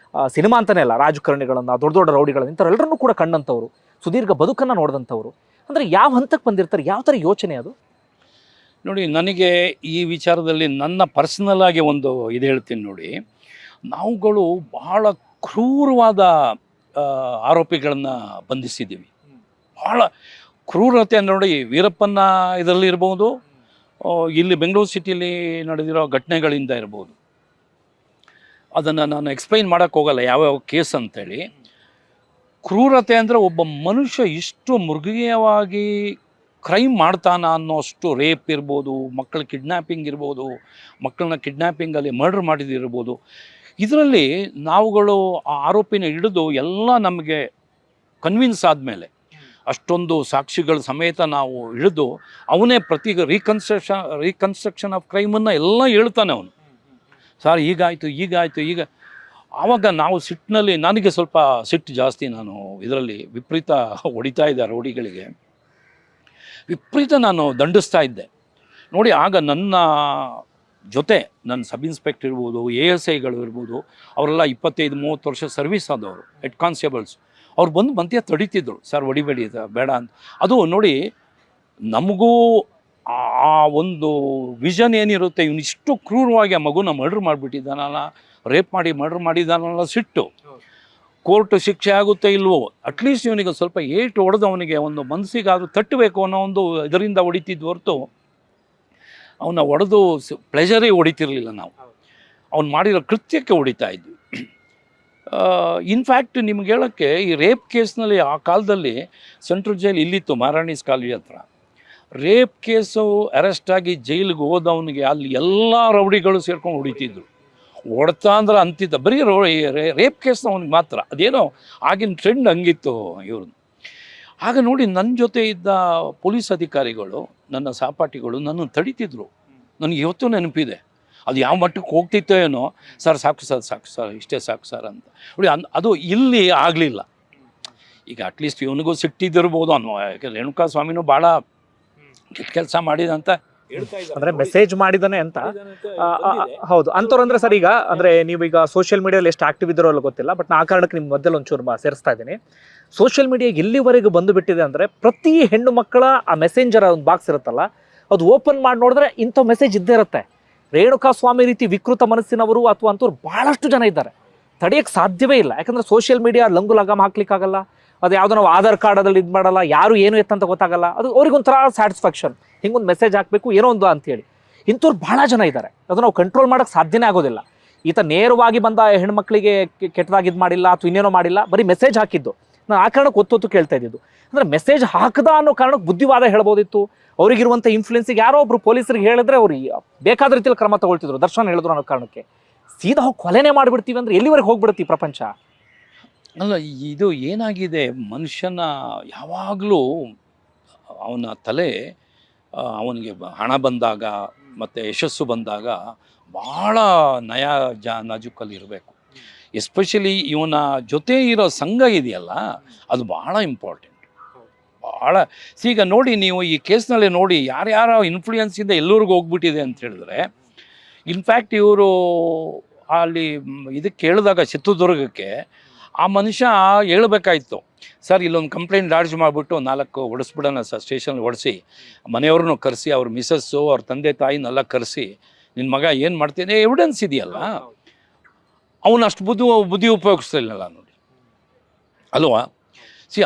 ಸಿನಿಮಾ ಅಂತಲೇ ಅಲ್ಲ, ರಾಜಕಾರಣಿಗಳನ್ನು, ದೊಡ್ಡ ದೊಡ್ಡ ರೌಡಿಗಳನ್ನು, ಇಂಥವ್ರೆಲ್ಲರನ್ನೂ ಕೂಡ ಕಂಡಂಥವ್ರು, ಸುದೀರ್ಘ ಬದುಕನ್ನು ನೋಡಿದಂಥವ್ರು, ಅಂದರೆ ಯಾವ ಹಂತಕ್ಕೆ ಬಂದಿರ್ತಾರೆ, ಯಾವ ಥರ ಯೋಚನೆ ಅದು? ನೋಡಿ, ನನಗೆ ಈ ವಿಚಾರದಲ್ಲಿ ನನ್ನ ಪರ್ಸನಲ್ ಆಗಿ ಒಂದು ಇದು ಹೇಳ್ತೀನಿ ನೋಡಿ. ನಾವುಗಳು ಬಹಳ ಕ್ರೂರವಾದ ಆರೋಪಿಗಳನ್ನು ಬಂಧಿಸಿದ್ದೀವಿ. ಬಹಳ ಕ್ರೂರತೆ ನೋಡಿ, ವೀರಪ್ಪನ ಇದರಲ್ಲಿ ಇರ್ಬೋದು, ಇಲ್ಲಿ ಬೆಂಗಳೂರು ಸಿಟಿಯಲ್ಲಿ ನಡೆದಿರೋ ಘಟನೆಗಳಿಂದ ಇರ್ಬೋದು. ಅದನ್ನು ನಾನು ಎಕ್ಸ್ಪ್ಲೈನ್ ಮಾಡೋಕ್ಕೆ ಹೋಗಲ್ಲ ಯಾವ್ಯಾವ ಕೇಸ್ ಅಂತೇಳಿ. ಕ್ರೂರತೆ ಅಂದರೆ ಒಬ್ಬ ಮನುಷ್ಯ ಇಷ್ಟು ಮೃಗೀಯವಾಗಿ ಕ್ರೈಮ್ ಮಾಡ್ತಾನ ಅನ್ನೋಷ್ಟು, ರೇಪ್ ಇರ್ಬೋದು, ಮಕ್ಕಳ ಕಿಡ್ನ್ಯಾಪಿಂಗ್ ಇರ್ಬೋದು, ಮಕ್ಕಳನ್ನ ಕಿಡ್ನ್ಯಾಪಿಂಗಲ್ಲಿ ಮರ್ಡರ್ ಮಾಡಿದಿರ್ಬೋದು. ಇದರಲ್ಲಿ ನಾವುಗಳು ಆ ಆರೋಪಿನ ಹಿಡಿದು ಎಲ್ಲ ನಮಗೆ ಕನ್ವಿನ್ಸ್ ಆದಮೇಲೆ, ಅಷ್ಟೊಂದು ಸಾಕ್ಷಿಗಳ ಸಮೇತ ನಾವು ಹಿಡಿದು ಅವನೇ ರೀಕನ್ಸ್ಟ್ರಕ್ಷನ್ ಆಫ್ ಕ್ರೈಮನ್ನು ಎಲ್ಲ ಹೇಳ್ತಾನೆ ಅವನು. ಸರ್ ಹೀಗಾಯಿತು, ಈಗ ಆವಾಗ ನಾವು ಸಿಟ್ಟಿನಲ್ಲಿ, ನನಗೆ ಸ್ವಲ್ಪ ಸಿಟ್ಟು ಜಾಸ್ತಿ, ನಾನು ಇದರಲ್ಲಿ ವಿಪರೀತ ಹೊಡಿತಾ ಇದ್ದೆ ರೌಡಿಗಳಿಗೆ, ವಿಪರೀತ ನಾನು ದಂಡಿಸ್ತಾ ಇದ್ದೆ ನೋಡಿ. ಆಗ ನನ್ನ ಜೊತೆ ನನ್ನ ಸಬ್ ಇನ್ಸ್ಪೆಕ್ಟರ್ ಇರ್ಬೋದು, ASIಗಳು ಇರ್ಬೋದು, ಅವರೆಲ್ಲ 25-30 ವರ್ಷ ಸರ್ವಿಸ್ ಆದವರು, ಹೆಡ್ ಕಾನ್ಸ್ಟೇಬಲ್ಸ್, ಅವ್ರು ಬಂದು ಮಧ್ಯ ತಡೀತಿದ್ರು, ಸರ್ ಹೊಡಿಬೇಡಿ ಬೇಡ ಅಂತ. ಅದು ನೋಡಿ, ನಮಗೂ ಆ ಒಂದು ವಿಷನ್ ಏನಿರುತ್ತೆ, ಇವನಿಷ್ಟು ಕ್ರೂರವಾಗಿ ಆ ಮಗುನ ಮರ್ಡ್ರ್ ಮಾಡಿಬಿಟ್ಟಿದ್ದಾನಲ್ಲ, ರೇಪ್ ಮಾಡಿ ಮರ್ಡ್ರ್ ಮಾಡಿದ್ದಾನಲ್ಲ, ಸಿಟ್ಟು. ಕೋರ್ಟ್ ಶಿಕ್ಷೆ ಆಗುತ್ತೆ ಇಲ್ವೋ, ಅಟ್ಲೀಸ್ಟ್ ಇವನಿಗೆ ಸ್ವಲ್ಪ ಏಟು ಹೊಡೆದು ಅವನಿಗೆ ಒಂದು ಮನಸ್ಸಿಗಾದರೂ ತಟ್ಟಬೇಕು ಅನ್ನೋ ಒಂದು ಇದರಿಂದ ಹೊಡಿತಿದ್ದು ಹೊರತು, ಅವನ್ನ ಹೊಡೆದು ಪ್ಲೆಜರೇ ಹೊಡಿತಿರ್ಲಿಲ್ಲ ನಾವು, ಅವ್ನು ಮಾಡಿರೋ ಕೃತ್ಯಕ್ಕೆ ಹೊಡಿತಾ ಇದ್ವಿ. ಇನ್ಫ್ಯಾಕ್ಟ್ ನಿಮ್ಗೆ ಹೇಳೋಕ್ಕೆ, ಈ ರೇಪ್ ಕೇಸ್ನಲ್ಲಿ ಆ ಕಾಲದಲ್ಲಿ ಸೆಂಟ್ರಲ್ ಜೈಲ್ ಇಲ್ಲಿತ್ತು, ಮಹಾರಾಣೀಸ್ ಕಾಲೇಜ್ ಹತ್ರ. ರೇಪ್ ಕೇಸು ಅರೆಸ್ಟ್ ಆಗಿ ಜೈಲಿಗೆ ಹೋದವನಿಗೆ ಅಲ್ಲಿ ಎಲ್ಲ ರೌಡಿಗಳು ಸೇರ್ಕೊಂಡು ಹೊಡಿತಿದ್ರು. ಹೊಡ್ತಾ ಅಂದ್ರೆ ಅಂತಿದ್ದ, ಬರೀ ರೇಪ್ ಕೇಸ್ನ ಅವ್ನಿಗೆ ಮಾತ್ರ. ಅದೇನೋ ಆಗಿನ ಟ್ರೆಂಡ್ ಹಂಗಿತ್ತು ಇವ್ರದ್ದು. ಆಗ ನೋಡಿ ನನ್ನ ಜೊತೆ ಇದ್ದ ಪೊಲೀಸ್ ಅಧಿಕಾರಿಗಳು, ನನ್ನ ಸಹಪಾಠಿಗಳು ನನ್ನನ್ನು ತಡೀತಿದ್ರು. ನನಗೆ ಇವತ್ತು ನೆನಪಿದೆ. ಅದು ಯಾವ ಮಟ್ಟಕ್ಕೆ ಹೋಗ್ತಿತ್ತೋ ಏನೋ, ಸರ್ ಸಾಕು ಸರ್, ಸಾಕು ಸರ್, ಇಷ್ಟೇ ಸಾಕು ಸರ್ ಅಂತ. ನೋಡಿ ಅದು ಇಲ್ಲಿ ಆಗಲಿಲ್ಲ. ಈಗ ಅಟ್ಲೀಸ್ಟ್ ಇವನಿಗೂ ಸಿಟ್ಟಿದ್ದಿರ್ಬೋದು ಅನ್ನೋ, ಯಾಕೆ ರೇಣುಕಾ ಸ್ವಾಮಿನೂ ಭಾಳ ಕೆಟ್ಟ ಕೆಲಸ ಮಾಡಿದ ಅಂತ ಅಂದ್ರೆ ಮೆಸೇಜ್ ಮಾಡಿದಾನೆ ಅಂತ. ಹೌದು, ಅಂಥವ್ರು ಅಂದ್ರೆ ಸರ್, ಈಗ ಅಂದ್ರೆ ನೀವೀಗ ಸೋಷಿಯಲ್ ಮೀಡಿಯಾದಲ್ಲಿ ಎಷ್ಟು ಆಕ್ಟಿವ್ ಇದ್ದಾರೋ ಅಲ್ಲ ಗೊತ್ತಿಲ್ಲ, ಬಟ್ ನಾ ಆ ಕಾರಣಕ್ಕೆ ನಿಮ್ಮ ಮಧ್ಯದಲ್ಲಿ ಒಂಚೂರು ಸೇರಿಸ್ತಾ ಇದ್ದೀನಿ. ಸೋಷಿಯಲ್ ಮೀಡಿಯಾ ಎಲ್ಲಿವರೆಗೂ ಬಂದು ಬಿಟ್ಟಿದೆ ಅಂದ್ರೆ, ಪ್ರತಿ ಹೆಣ್ಣು ಮಕ್ಕಳ ಆ ಮೆಸೆಂಜರ್ ಒಂದು ಬಾಕ್ಸ್ ಇರುತ್ತಲ್ಲ, ಅದು ಓಪನ್ ಮಾಡಿ ನೋಡಿದ್ರೆ ಇಂಥ ಮೆಸೇಜ್ ಇದ್ದೇ ಇರುತ್ತೆ. ರೇಣುಕಾ ಸ್ವಾಮಿ ರೀತಿ ವಿಕೃತ ಮನಸ್ಸಿನವರು ಅಥವಾ ಅಂಥವ್ರು ಬಹಳಷ್ಟು ಜನ ಇದ್ದಾರೆ, ತಡೆಯಕ್ಕೆ ಸಾಧ್ಯವೇ ಇಲ್ಲ. ಯಾಕಂದ್ರೆ ಸೋಷಿಯಲ್ ಮೀಡಿಯಾ ಲಂಗು ಲಗಾಮ್ ಹಾಕ್ಲಿಕ್ಕಾಗಲ್ಲ, ಅದು ಯಾವುದೋ ನಾವು ಆಧಾರ್ ಕಾರ್ಡಲ್ಲಿ ಇದು ಮಾಡಲ್ಲ, ಯಾರು ಏನು ಎತ್ತಂತ ಗೊತ್ತಾಗಲ್ಲ, ಅದು ಅವ್ರಿಗೊಂಥರ ಸ್ಯಾಟಿಸ್ಫ್ಯಾಕ್ಷನ್, ಹಿಂಗೊಂದು ಮೆಸೇಜ್ ಹಾಕಬೇಕು ಏನೋ ಒಂದು ಅಂತೇಳಿ. ಇಂಥವ್ರು ಬಹಳ ಜನ ಇದ್ದಾರೆ, ಅದು ನಾವು ಕಂಟ್ರೋಲ್ ಮಾಡೋಕ್ಕೆ ಸಾಧ್ಯನೇ ಆಗೋದಿಲ್ಲ. ಈತ ನೇರವಾಗಿ ಬಂದ ಹೆಣ್ಮಕ್ಳಿಗೆ ಕೆಟ್ಟದಾಗಿ ಇದು ಮಾಡಿಲ್ಲ ಅಥವಾ ಇನ್ನೇನೋ ಮಾಡಿಲ್ಲ, ಬರೀ ಮೆಸೇಜ್ ಹಾಕಿದ್ದು. ನಾನು ಆ ಕಾರಣಕ್ಕೆ ಒತ್ತೊತ್ತು ಕೇಳ್ತಾ ಇದ್ದಿದ್ದು, ಅಂದರೆ ಮೆಸೇಜ್ ಹಾಕದ ಅನ್ನೋ ಕಾರಣಕ್ಕೆ ಬುದ್ಧಿವಾದ ಹೇಳ್ಬೋದಿತ್ತು. ಅವರಿಗಿರುವಂಥ ಇನ್ಫ್ಲುಯೆನ್ಸಿಗೆ ಯಾರೋ ಒಬ್ರು ಪೊಲೀಸರಿಗೆ ಹೇಳಿದ್ರೆ ಅವ್ರು ಬೇಕಾದ ರೀತಿಯಲ್ಲಿ ಕ್ರಮ ತಗೊಳ್ತಿದ್ರು. ದರ್ಶನ್ ಹೇಳಿದ್ರು ಅನ್ನೋ ಕಾರಣಕ್ಕೆ ಸೀದಾ ಹೋಗಿ ಕೊಲೆನೇ ಮಾಡಿಬಿಡ್ತೀವಿ ಅಂದ್ರೆ ಎಲ್ಲಿವರೆಗೆ ಹೋಗ್ಬಿಡುತ್ತೆ ಈ ಪ್ರಪಂಚ? ಅಲ್ಲ, ಇದು ಏನಾಗಿದೆ, ಮನುಷ್ಯನ ಯಾವಾಗಲೂ ಅವನ ತಲೆ, ಅವನಿಗೆ ಹಣ ಬಂದಾಗ ಮತ್ತು ಯಶಸ್ಸು ಬಂದಾಗ ಭಾಳ ನಾಜೂಕಲ್ಲಿ ಇರಬೇಕು. ಎಸ್ಪೆಷಲಿ ಇವನ ಜೊತೆ ಇರೋ ಸಂಘ ಇದೆಯಲ್ಲ, ಅದು ಭಾಳ ಇಂಪಾರ್ಟೆಂಟ್, ಭಾಳ. ಈಗ ನೋಡಿ, ನೀವು ಈ ಕೇಸ್ನಲ್ಲಿ ನೋಡಿ, ಯಾರ್ಯಾರ ಇನ್ಫ್ಲೂಯೆನ್ಸಿಂದ ಎಲ್ಲರಿಗೂ ಹೋಗ್ಬಿಟ್ಟಿದೆ ಅಂತ ಹೇಳಿದ್ರೆ, ಇನ್ಫ್ಯಾಕ್ಟ್ ಇವರು ಅಲ್ಲಿ ಇದಕ್ಕೆ ಹೇಳಿದಾಗ ಚಿತ್ರದುರ್ಗಕ್ಕೆ ಆ ಮನುಷ್ಯ ಹೇಳ್ಬೇಕಾಯ್ತು, ಸರ್ ಇಲ್ಲೊಂದು ಕಂಪ್ಲೇಂಟ್ ಲಾಡ್ಜ್ ಮಾಡಿಬಿಟ್ಟು 4 ಹೊಡಿಸ್ಬಿಡೋಣ ಸರ್, ಸ್ಟೇಷನ್ ಹೊಡಿಸಿ, ಮನೆಯವ್ರನ್ನೂ ಕರೆಸಿ, ಅವ್ರ ಮಿಸಸ್ಸು ಅವ್ರ ತಂದೆ ತಾಯಿನೆಲ್ಲ ಕರೆಸಿ, ನಿನ್ನ ಮಗ ಏನು ಮಾಡ್ತೀನಿ ಎವಿಡೆನ್ಸ್ ಇದೆಯಲ್ಲ. ಅವನು ಅಷ್ಟು ಬುದ್ಧಿ ಉಪಯೋಗಿಸ್ಲಿಲ್ಲ ನೋಡಿ, ಅಲ್ವಾ?